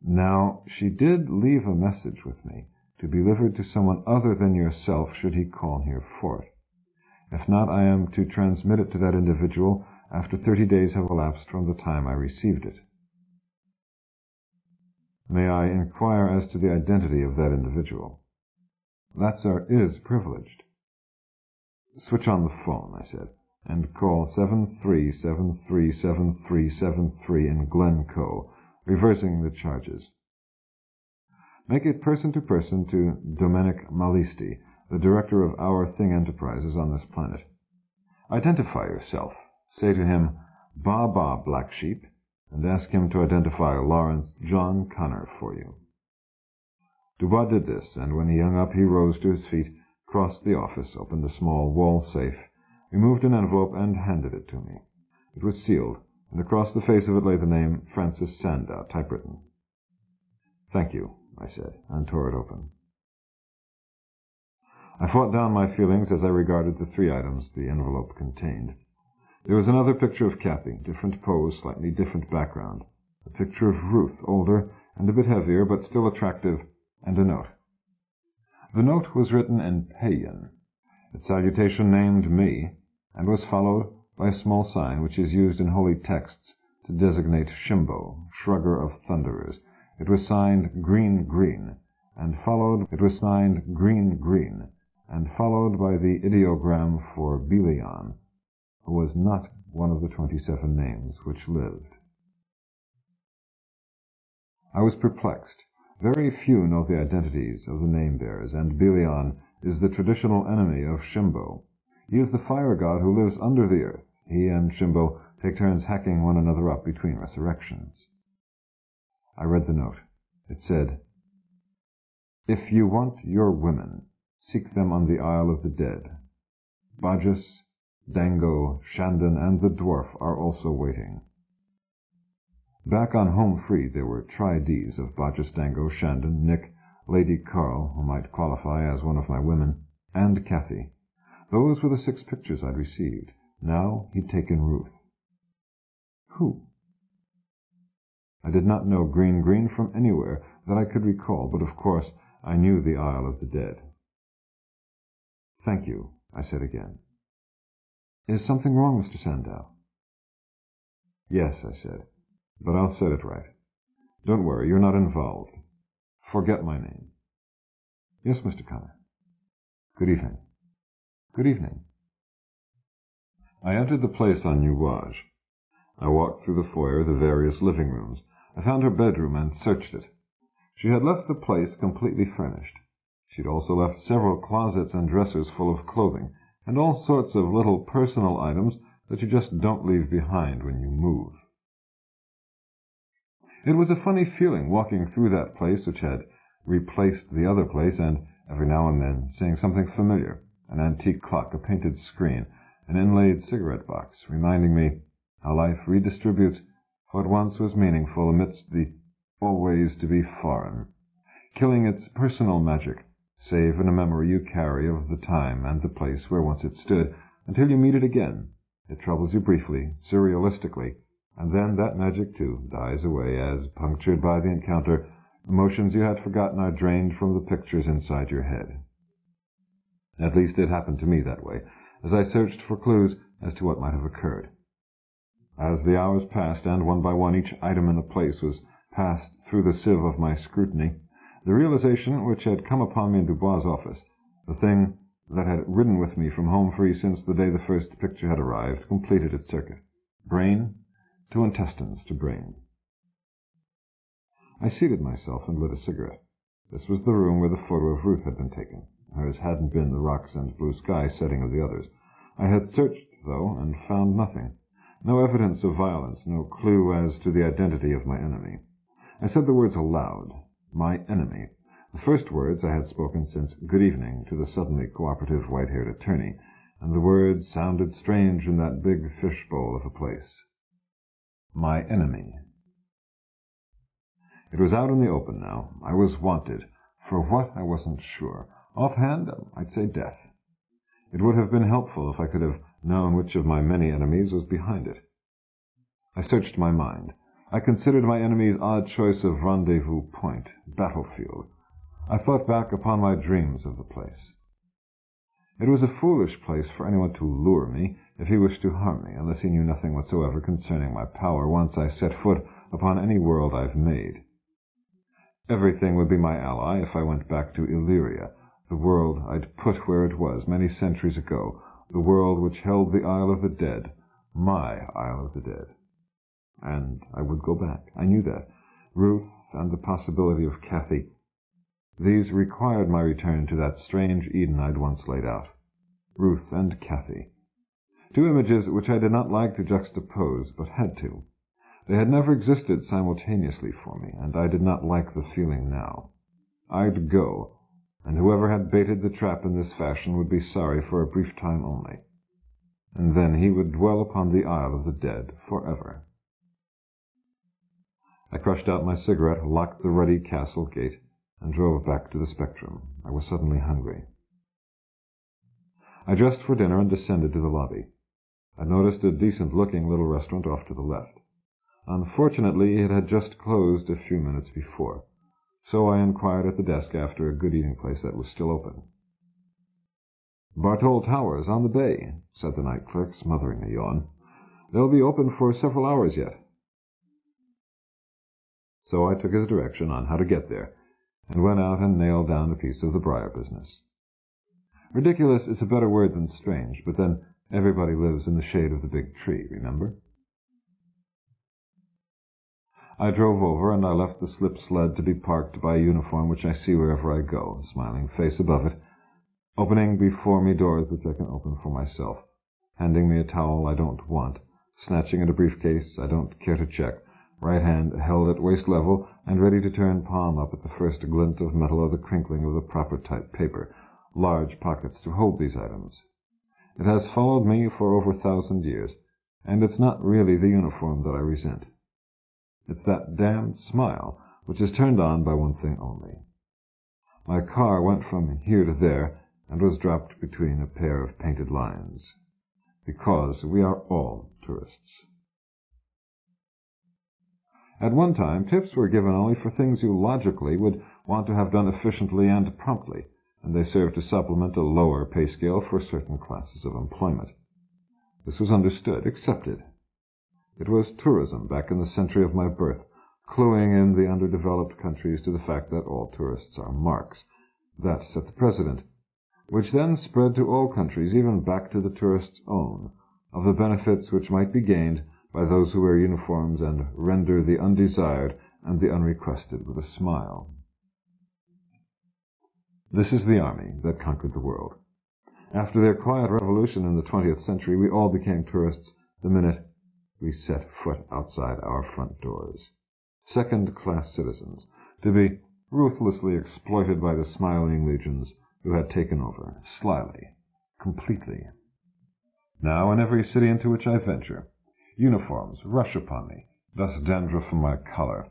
Now, she did leave a message with me to be delivered to someone other than yourself should he call here for it. If not, I am to transmit it to that individual after 30 days have elapsed from the time I received it. May I inquire as to the identity of that individual? That, sir, is privileged. Switch on the phone, I said, and call 73737373 in Glencoe, reversing the charges. Make it person-to-person to Domenic Malisti, the director of Our Thing Enterprises on this planet. Identify yourself. Say to him, Ba Ba, Black Sheep, and ask him to identify Lawrence John Connor for you. Dubois did this, and when he hung up, he rose to his feet, crossed the office, opened a small wall safe, removed an envelope, and handed it to me. It was sealed, and across the face of it lay the name Francis Sandow, typewritten. Thank you, I said, and tore it open. I fought down my feelings as I regarded the 3 items the envelope contained. There was another picture of Kathy, different pose, slightly different background. A picture of Ruth, older and a bit heavier, but still attractive, and a note. The note was written in Payan. Its salutation named me, and was followed by a small sign which is used in holy texts to designate Shimbo, shrugger of thunderers. It was signed Green Green, and followed by the ideogram for Belion, who was not one of the 27 names which lived. I was perplexed. Very few know the identities of the name-bearers, and Bilion is the traditional enemy of Shimbo. He is the fire god who lives under the earth. He and Shimbo take turns hacking one another up between resurrections. I read the note. It said, "If you want your women, seek them on the Isle of the Dead. Bajus, Dango, Shandon, and the dwarf are also waiting." Back on home free there were Tri-Ds of Bajus, Dango, Shandon, Nick, Lady Carl, who might qualify as one of my women, and Kathy. Those were the 6 pictures I'd received. Now he'd taken Ruth. Who? I did not know Green from anywhere that I could recall, but of course I knew the Isle of the Dead. "Thank you," I said again. "Is something wrong, Mr. Sandow?" "Yes," I said, "but I'll set it right. Don't worry, you're not involved. Forget my name." "Yes, Mr. Connor." "Good evening." "Good evening." I entered the place on Nuage. I walked through the foyer, the various living rooms. I found her bedroom and searched it. She had left the place completely furnished. She'd also left several closets and dressers full of clothing, and all sorts of little personal items that you just don't leave behind when you move. It was a funny feeling walking through that place which had replaced the other place, and every now and then seeing something familiar, an antique clock, a painted screen, an inlaid cigarette box, reminding me how life redistributes what once was meaningful amidst the always to be foreign, killing its personal magic, save in a memory you carry of the time and the place where once it stood, until you meet it again. It troubles you briefly, surrealistically, and then that magic, too, dies away as, punctured by the encounter, emotions you had forgotten are drained from the pictures inside your head. At least it happened to me that way, as I searched for clues as to what might have occurred. As the hours passed, and one by one each item in the place was passed through the sieve of my scrutiny, the realization which had come upon me in Dubois' office, the thing that had ridden with me from home free since the day the first picture had arrived, completed its circuit. Brain to intestines to brain. I seated myself and lit a cigarette. This was the room where the photo of Ruth had been taken. Hers hadn't been the rocks and blue sky setting of the others. I had searched, though, and found nothing. No evidence of violence, no clue as to the identity of my enemy. I said the words aloud. My enemy. The first words I had spoken since "good evening" to the suddenly cooperative white-haired attorney, and the words sounded strange in that big fishbowl of a place. My enemy. It was out in the open now. I was wanted. For what, I wasn't sure. Offhand, I'd say death. It would have been helpful if I could have known which of my many enemies was behind it. I searched my mind. I considered my enemy's odd choice of rendezvous point, battlefield. I thought back upon my dreams of the place. It was a foolish place for anyone to lure me if he wished to harm me, unless he knew nothing whatsoever concerning my power once I set foot upon any world I've made. Everything would be my ally if I went back to Illyria, the world I'd put where it was many centuries ago, the world which held the Isle of the Dead, my Isle of the Dead. And I would go back. I knew that. Ruth and the possibility of Kathy. These required my return to that strange Eden I'd once laid out. Ruth and Kathy. 2 images which I did not like to juxtapose, but had to. They had never existed simultaneously for me, and I did not like the feeling now. I'd go, and whoever had baited the trap in this fashion would be sorry for a brief time only. And then he would dwell upon the Isle of the Dead forever. I crushed out my cigarette, locked the ruddy castle gate, and drove back to the Spectrum. I was suddenly hungry. I dressed for dinner and descended to the lobby. I noticed a decent-looking little restaurant off to the left. Unfortunately, it had just closed a few minutes before, so I inquired at the desk after a good eating place that was still open. "Bartol Towers, on the bay," said the night clerk, smothering a yawn. "They'll be open for several hours yet." So I took his direction on how to get there, and went out and nailed down a piece of the briar business. Ridiculous is a better word than strange, but then everybody lives in the shade of the big tree, remember? I drove over, and I left the slip sled to be parked by a uniform which I see wherever I go, a smiling face above it, opening before me doors which I can open for myself, handing me a towel I don't want, snatching at a briefcase I don't care to check, right hand held at waist level and ready to turn palm up at the first glint of metal or the crinkling of the proper type paper, large pockets to hold these items. It has followed me for over 1,000 years, and it's not really the uniform that I resent. It's that damned smile, which is turned on by one thing only. My car went from here to there and was dropped between a pair of painted lines. Because we are all tourists. At one time, tips were given only for things you logically would want to have done efficiently and promptly, and they served to supplement a lower pay scale for certain classes of employment. This was understood, accepted. It was tourism back in the century of my birth, cluing in the underdeveloped countries to the fact that all tourists are marks. That set the precedent, which then spread to all countries, even back to the tourist's own, of the benefits which might be gained by those who wear uniforms and render the undesired and the unrequested with a smile. This is the army that conquered the world. After their quiet revolution in the 20th century, we all became tourists the minute we set foot outside our front doors. Second-class citizens, to be ruthlessly exploited by the smiling legions who had taken over, slyly, completely. Now, in every city into which I venture, uniforms rush upon me, dust dandruff from my collar,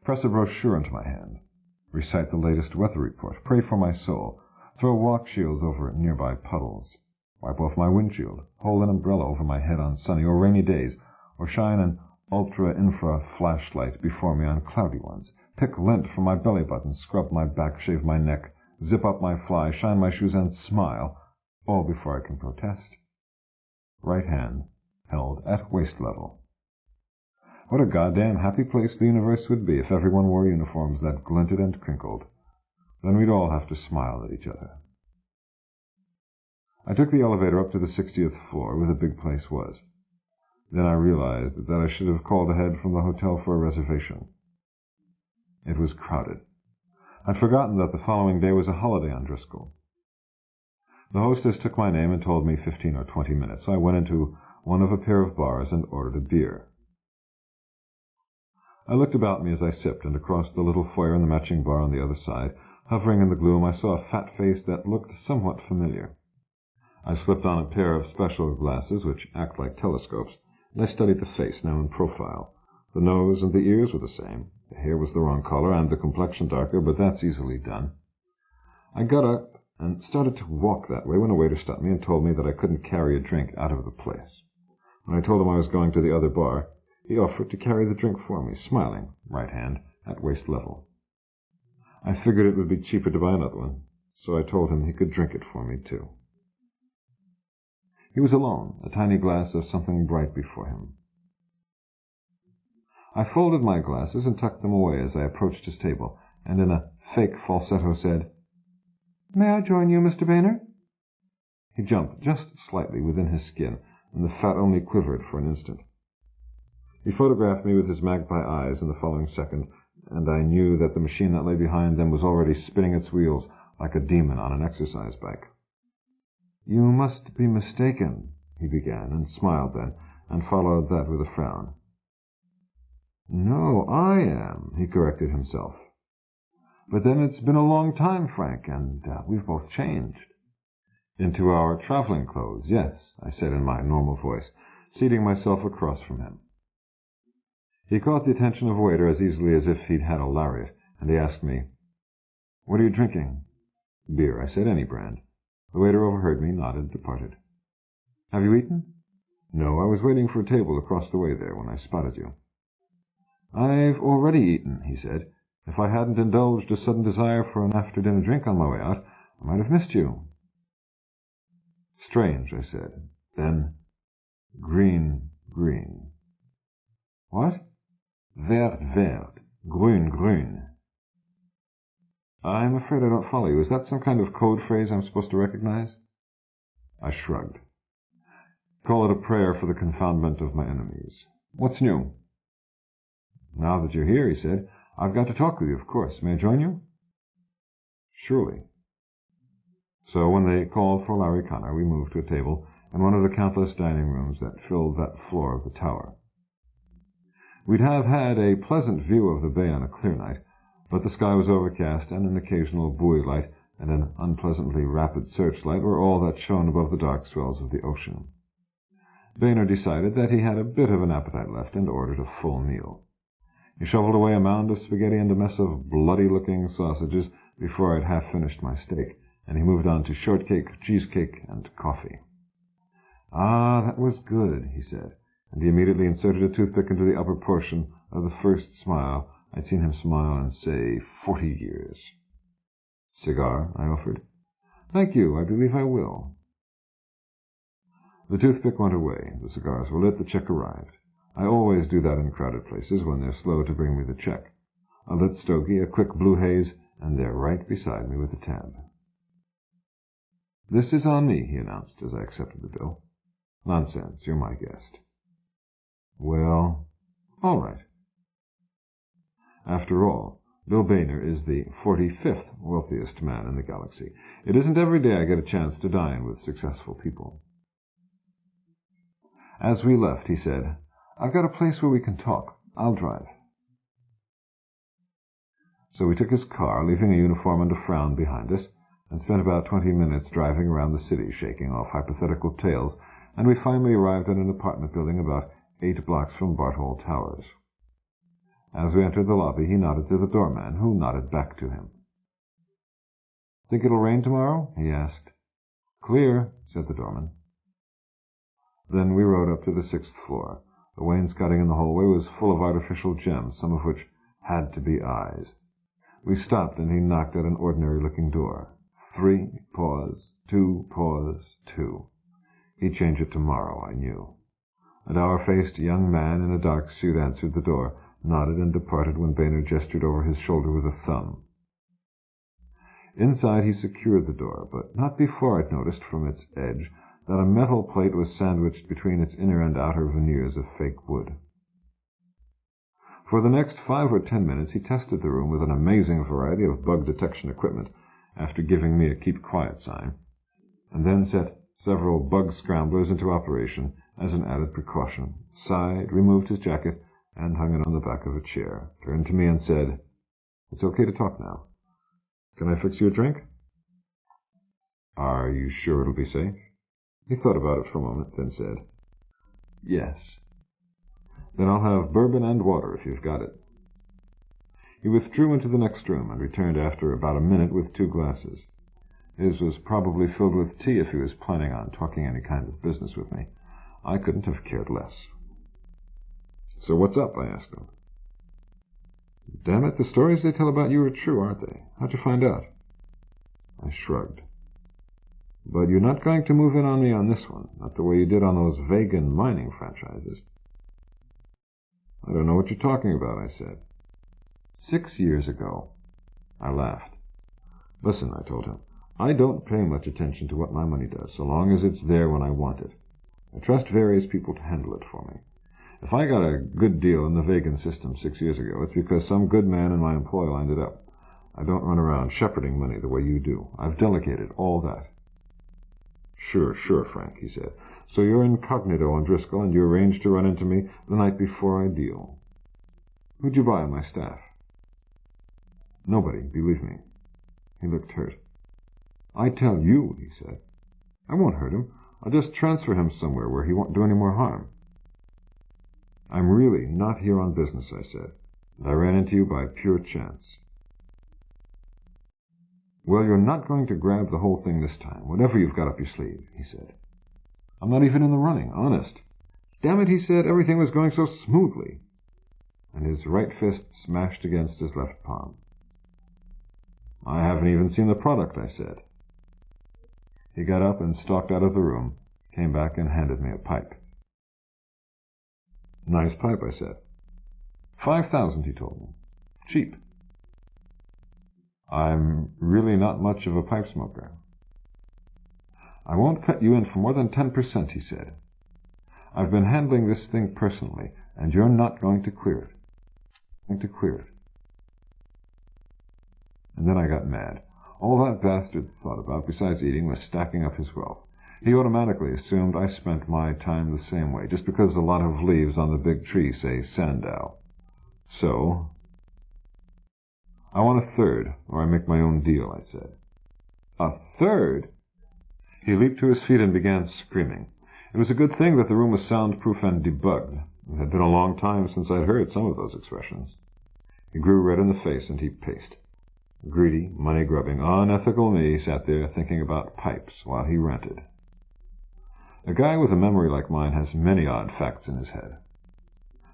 press a brochure into my hand, recite the latest weather report, pray for my soul, throw walk shields over nearby puddles, wipe off my windshield, hold an umbrella over my head on sunny or rainy days, or shine an ultra-infra flashlight before me on cloudy ones, pick lint from my belly button, scrub my back, shave my neck, zip up my fly, shine my shoes, and smile, all before I can protest. Right hand held at waist level. What a goddamn happy place the universe would be if everyone wore uniforms that glinted and crinkled. Then we'd all have to smile at each other. I took the elevator up to the 60th floor, where the big place was. Then I realized that I should have called ahead from the hotel for a reservation. It was crowded. I'd forgotten that the following day was a holiday on Driscoll. The hostess took my name and told me 15 or 20 minutes, so I went into one of a pair of bars and ordered a beer. I looked about me as I sipped, and across the little foyer in the matching bar on the other side, hovering in the gloom, I saw a fat face that looked somewhat familiar. I slipped on a pair of special glasses, which act like telescopes, and I studied the face, now in profile. The nose and the ears were the same. The hair was the wrong color, and the complexion darker, but that's easily done. I got up and started to walk that way when a waiter stopped me and told me that I couldn't carry a drink out of the place. When I told him I was going to the other bar, he offered to carry the drink for me, smiling, right hand, at waist level. I figured it would be cheaper to buy another one, so I told him he could drink it for me, too. He was alone, a tiny glass of something bright before him. I folded my glasses and tucked them away as I approached his table, and in a fake falsetto said, "May I join you, Mr. Boehner?" He jumped just slightly within his skin, and the fat only quivered for an instant. He photographed me with his magpie eyes in the following second, and I knew that the machine that lay behind them was already spinning its wheels like a demon on an exercise bike. "You must be mistaken," he began, and smiled then, and followed that with a frown. "No, I am," he corrected himself. "But then it's been a long time, Frank, and we've both changed." "Into our traveling clothes, yes," I said in my normal voice, seating myself across from him. He caught the attention of a waiter as easily as if he'd had a lariat, and he asked me, "What are you drinking?" "Beer," I said, "any brand." The waiter overheard me, nodded, departed. "Have you eaten?" "No, I was waiting for a table across the way there when I spotted you." "I've already eaten," he said. "If I hadn't indulged a sudden desire for an after-dinner drink on my way out, I might have missed you." "Strange," I said. Then, green. "What?" "Vert, grün. I'm afraid I don't follow you. Is that some kind of code phrase I'm supposed to recognize?" I shrugged. "Call it a prayer for the confoundment of my enemies. What's new?" Now that you're here, he said, I've got to talk with you, of course. May I join you? Surely. So when they called for Larry Connor, we moved to a table in one of the countless dining rooms that filled that floor of the tower. We'd have had a pleasant view of the bay on a clear night, but the sky was overcast, and an occasional buoy light and an unpleasantly rapid searchlight were all that shone above the dark swells of the ocean. Boehner decided that he had a bit of an appetite left and ordered a full meal. He shoveled away a mound of spaghetti and a mess of bloody-looking sausages before I'd half finished my steak, and he moved on to shortcake, cheesecake, and coffee. Ah, that was good, he said, and he immediately inserted a toothpick into the upper portion of the first smile I'd seen him smile in, say, 40 years. Cigar, I offered. Thank you, I believe I will. The toothpick went away, the cigars were lit, the check arrived. I always do that in crowded places when they're slow to bring me the check. A lit stogie, a quick blue haze, and they're right beside me with the tab. This is on me, he announced as I accepted the bill. Nonsense, you're my guest. Well, all right. After all, Bill Boehner is the 45th wealthiest man in the galaxy. It isn't every day I get a chance to dine with successful people. As we left, he said, I've got a place where we can talk. I'll drive. So we took his car, leaving a uniform and a frown behind us, and spent about 20 minutes driving around the city, shaking off hypothetical tales, and we finally arrived at an apartment building about 8 blocks from Barthol Towers. As we entered the lobby, he nodded to the doorman, who nodded back to him. Think it'll rain tomorrow? He asked. Clear, said the doorman. Then we rode up to the 6th floor. The wainscoting in the hallway was full of artificial gems, some of which had to be eyes. We stopped, and he knocked at an ordinary-looking door. 3, pause, 2, pause, 2. He'd change it tomorrow, I knew. A dour-faced young man in a dark suit answered the door, nodded, and departed when Boehner gestured over his shoulder with a thumb. Inside he secured the door, but not before I'd noticed from its edge that a metal plate was sandwiched between its inner and outer veneers of fake wood. For the next 5 or 10 minutes he tested the room with an amazing variety of bug detection equipment, after giving me a keep quiet sign, and then set several bug scramblers into operation as an added precaution, sighed, removed his jacket, and hung it on the back of a chair, turned to me and said, It's okay to talk now. Can I fix you a drink? Are you sure it'll be safe? He thought about it for a moment, then said, Yes. Then I'll have bourbon and water if you've got it. He withdrew into the next room and returned after about a minute with 2 glasses. His was probably filled with tea if he was planning on talking any kind of business with me. I couldn't have cared less. So what's up? I asked him. Damn it, the stories they tell about you are true, aren't they? How'd you find out? I shrugged. But you're not going to move in on me on this one, not the way you did on those vegan mining franchises. I don't know what you're talking about, I said. 6 years ago. I laughed. Listen, I told him, I don't pay much attention to what my money does, so long as it's there when I want it. I trust various people to handle it for me. If I got a good deal in the vegan system 6 years ago, it's because some good man in my employ lined it up. I don't run around shepherding money the way you do. I've delegated all that. Sure, Frank, he said. So you're incognito on Driscoll, and you arranged to run into me the night before I deal. Who'd you buy on my staff? Nobody, believe me. He looked hurt. I tell you, he said. I won't hurt him. I'll just transfer him somewhere where he won't do any more harm. I'm really not here on business, I said, and I ran into you by pure chance. Well, you're not going to grab the whole thing this time, whatever you've got up your sleeve, he said. I'm not even in the running, honest. Damn it, he said, everything was going so smoothly. And his right fist smashed against his left palm. I haven't even seen the product, I said. He got up and stalked out of the room, came back and handed me a pipe. Nice pipe, I said. 5,000, he told me. Cheap. I'm really not much of a pipe smoker. I won't cut you in for more than 10%, he said. I've been handling this thing personally, and you're not going to clear it. to clear it. And then I got mad. All that bastard thought about, besides eating, was stacking up his wealth. He automatically assumed I spent my time the same way, just because a lot of leaves on the big tree say Sandow. So, I want a third, or I make my own deal, I said. A third? He leaped to his feet and began screaming. It was a good thing that the room was soundproof and debugged. It had been a long time since I'd heard some of those expressions. He grew red in the face, and he paced. Greedy, money-grubbing, unethical me sat there thinking about pipes while he ranted. A guy with a memory like mine has many odd facts in his head.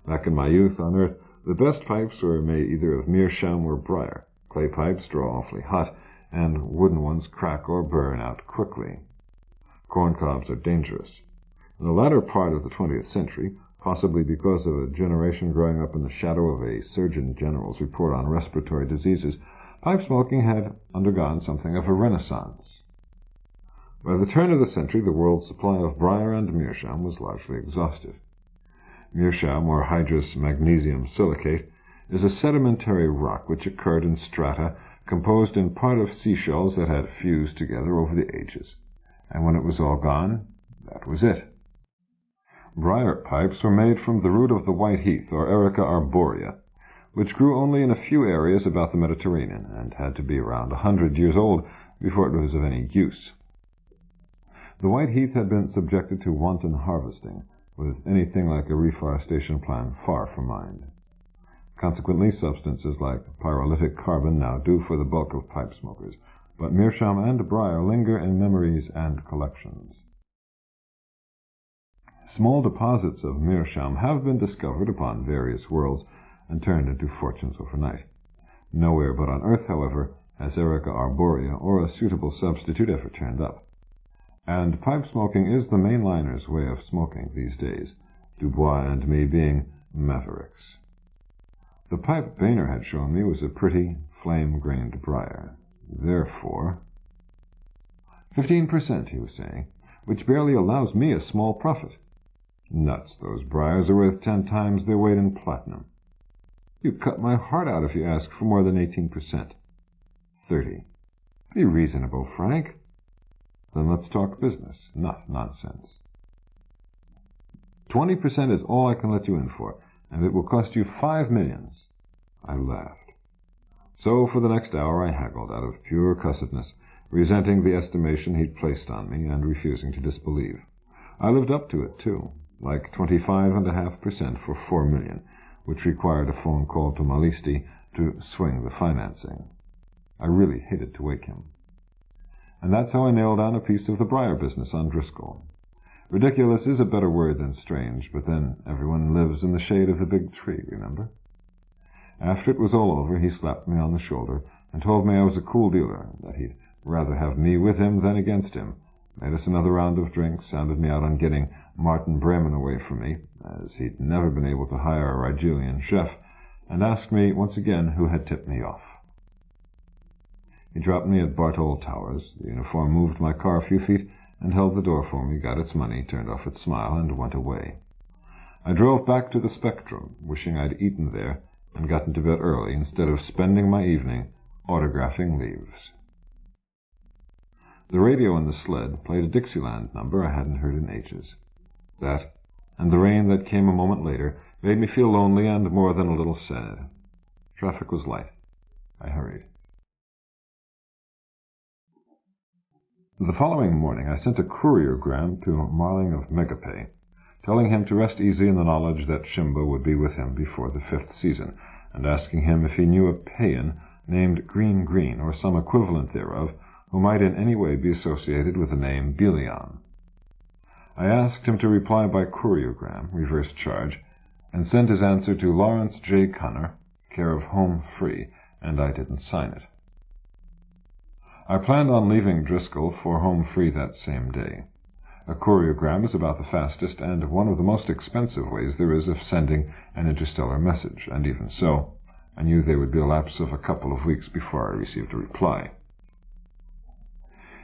Back in my youth on Earth, the best pipes were made either of meerschaum or briar. Clay pipes draw awfully hot, and wooden ones crack or burn out quickly. Corn cobs are dangerous. In the latter part of the 20th century, possibly because of a generation growing up in the shadow of a Surgeon General's report on respiratory diseases, pipe smoking had undergone something of a renaissance. By the turn of the century, the world's supply of briar and meerschaum was largely exhausted. Meerschaum, or hydrous magnesium silicate, is a sedimentary rock which occurred in strata composed in part of seashells that had fused together over the ages. And when it was all gone, that was it. Briar pipes were made from the root of the white heath, or Erica arborea, which grew only in a few areas about the Mediterranean, and had to be around 100 years old before it was of any use. The white heath had been subjected to wanton harvesting, with anything like a reforestation plan far from mind. Consequently, substances like pyrolytic carbon now do for the bulk of pipe smokers, but meerschaum and briar linger in memories and collections. Small deposits of meerschaum have been discovered upon various worlds and turned into fortunes overnight. Nowhere but on Earth, however, has Erica arborea or a suitable substitute ever turned up. And pipe smoking is the mainliner's way of smoking these days, Dubois and me being mavericks. The pipe Boehner had shown me was a pretty, flame-grained briar. Therefore, 15%, he was saying, which barely allows me a small profit. Nuts, those briars are worth 10 times their weight in platinum. You'd cut my heart out if you ask for more than 18%. 30. Be reasonable, Frank. Then let's talk business, not nonsense. 20% is all I can let you in for, and it will cost you 5 millions. I laughed. So for the next hour I haggled out of pure cussedness, resenting the estimation he'd placed on me and refusing to disbelieve. I lived up to it, too, like 25.5% for 4 million, which required a phone call to Malisti to swing the financing. I really hated to wake him. And that's how I nailed down a piece of the briar business on Driscoll. Ridiculous is a better word than strange, but then everyone lives in the shade of the big tree, remember? After it was all over, he slapped me on the shoulder and told me I was a cool dealer, that he'd rather have me with him than against him, made us another round of drinks, sounded me out on getting Martin Bremen away from me, as he'd never been able to hire a Rigelian chef, and asked me once again who had tipped me off. He dropped me at Bartol Towers. The uniform moved my car a few feet and held the door for me, got its money, turned off its smile, and went away. I drove back to the Spectrum, wishing I'd eaten there and gotten to bed early instead of spending my evening autographing leaves. The radio in the sled played a Dixieland number I hadn't heard in ages. That, and the rain that came a moment later, made me feel lonely and more than a little sad. Traffic was light. I hurried. The following morning I sent a couriergram to Marling of Megapay, telling him to rest easy in the knowledge that Shimba would be with him before the 5th season, and asking him if he knew a paean named Green Green, or some equivalent thereof, who might in any way be associated with the name Belian. I asked him to reply by couriergram, reverse charge, and send his answer to Lawrence J. Connor, care of Home Free, and I didn't sign it. I planned on leaving Driscoll for Home Free that same day. A couriergram is about the fastest and one of the most expensive ways there is of sending an interstellar message, and even so, I knew there would be a lapse of a couple of weeks before I received a reply.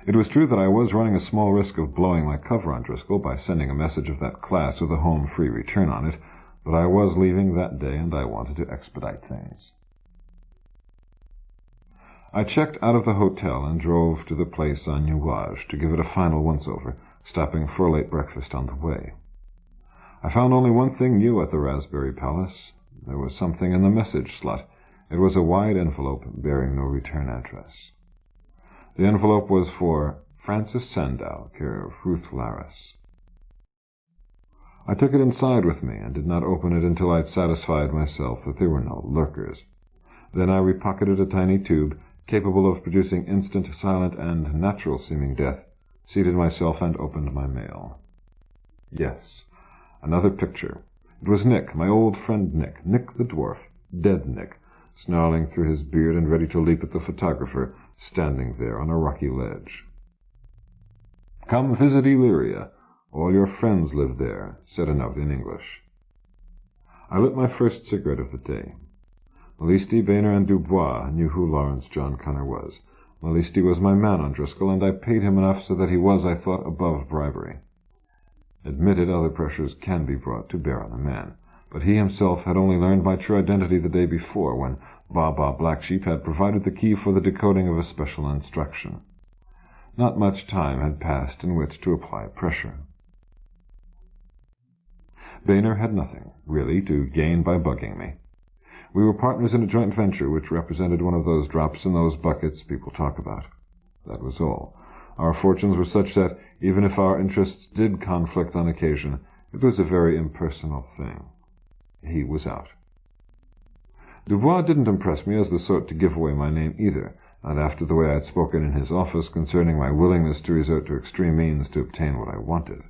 It was true that I was running a small risk of blowing my cover on Driscoll by sending a message of that class with a Home Free return on it, But I was leaving that day, and I wanted to expedite things. I checked out of the hotel and drove to the place on Nuage to give it a final once-over, stopping for a late breakfast on the way. I found only one thing new at the Raspberry Palace. There was something in the message slot. It was a wide envelope bearing no return address. The envelope was for Francis Sandow, care of Ruth Laris. I took it inside with me and did not open it until I'd satisfied myself that there were no lurkers. Then I repocketed a tiny tube, capable of producing instant, silent, and natural-seeming death, seated myself, and opened my mail. Yes, another picture. It was Nick, my old friend Nick the dwarf, dead Nick, snarling through his beard and ready to leap at the photographer, standing there on a rocky ledge. "Come visit Illyria. All your friends live there," said a note in English. I lit my first cigarette of the day. Malisti, Boehner, and Dubois knew who Lawrence John Connor was. Malisti was my man on Driscoll, and I paid him enough so that he was, I thought, above bribery. Admitted, other pressures can be brought to bear on a man, but he himself had only learned my true identity the day before, when Baba Blacksheep had provided the key for the decoding of a special instruction. Not much time had passed in which to apply pressure. Boehner had nothing, really, to gain by bugging me. We were partners in a joint venture which represented one of those drops in those buckets people talk about. That was all. Our fortunes were such that, even if our interests did conflict on occasion, it was a very impersonal thing. He was out. Dubois didn't impress me as the sort to give away my name either, not after the way I had spoken in his office concerning my willingness to resort to extreme means to obtain what I wanted.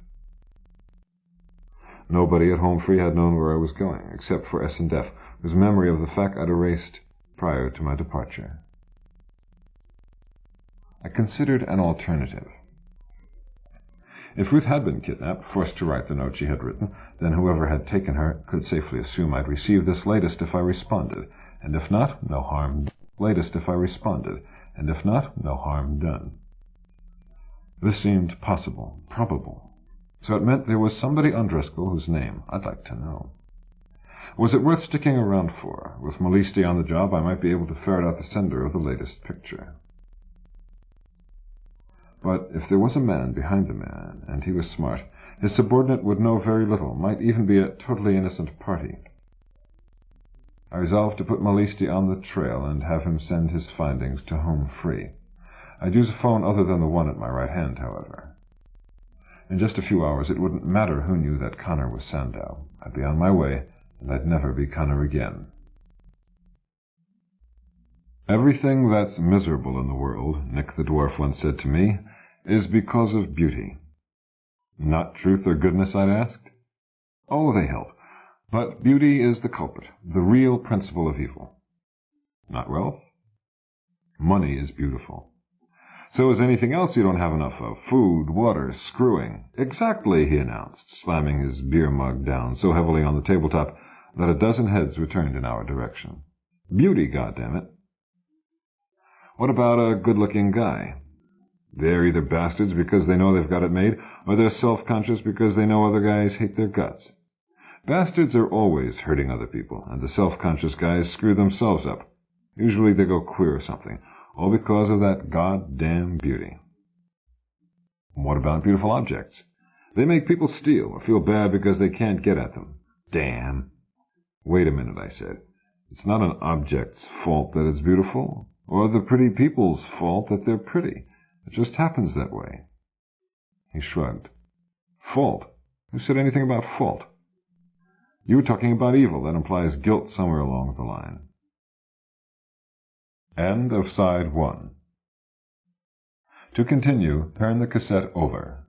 Nobody at Home Free had known where I was going, except for S&F, whose memory of the fact I'd erased prior to my departure. I considered an alternative. If Ruth had been kidnapped, forced to write the note she had written, then whoever had taken her could safely assume I'd receive this latest if I responded, and if not, no harm done. Latest if I responded, and if not, no harm done. This seemed possible, probable. So it meant there was somebody on Driscoll whose name I'd like to know. Was it worth sticking around for? With Malisti on the job, I might be able to ferret out the sender of the latest picture. But if there was a man behind the man, and he was smart, his subordinate would know very little, might even be a totally innocent party. I resolved to put Malisti on the trail and have him send his findings to Home Free. I'd use a phone other than the one at my right hand, however. In just a few hours, it wouldn't matter who knew that Connor was Sandow. I'd be on my way, and I'd never be Connor again. "Everything that's miserable in the world," Nick the dwarf once said to me, "is because of beauty." Not truth or goodness, I'd asked. Oh, they help. But beauty is the culprit, the real principle of evil. Not wealth? Money is beautiful. So is anything else you don't have enough of. Food, water, screwing. Exactly, he announced, slamming his beer mug down so heavily on the tabletop that a dozen heads were turned in our direction. Beauty, goddammit. What about a good-looking guy? They're either bastards because they know they've got it made, or they're self-conscious because they know other guys hate their guts. Bastards are always hurting other people, and the self-conscious guys screw themselves up. Usually they go queer or something, all because of that goddamn beauty. What about beautiful objects? They make people steal or feel bad because they can't get at them. Damn. Wait a minute, I said. It's not an object's fault that it's beautiful, or the pretty people's fault that they're pretty. It just happens that way. He shrugged. Fault? Who said anything about fault? You were talking about evil. That implies guilt somewhere along the line. End of side 1. To continue, turn the cassette over.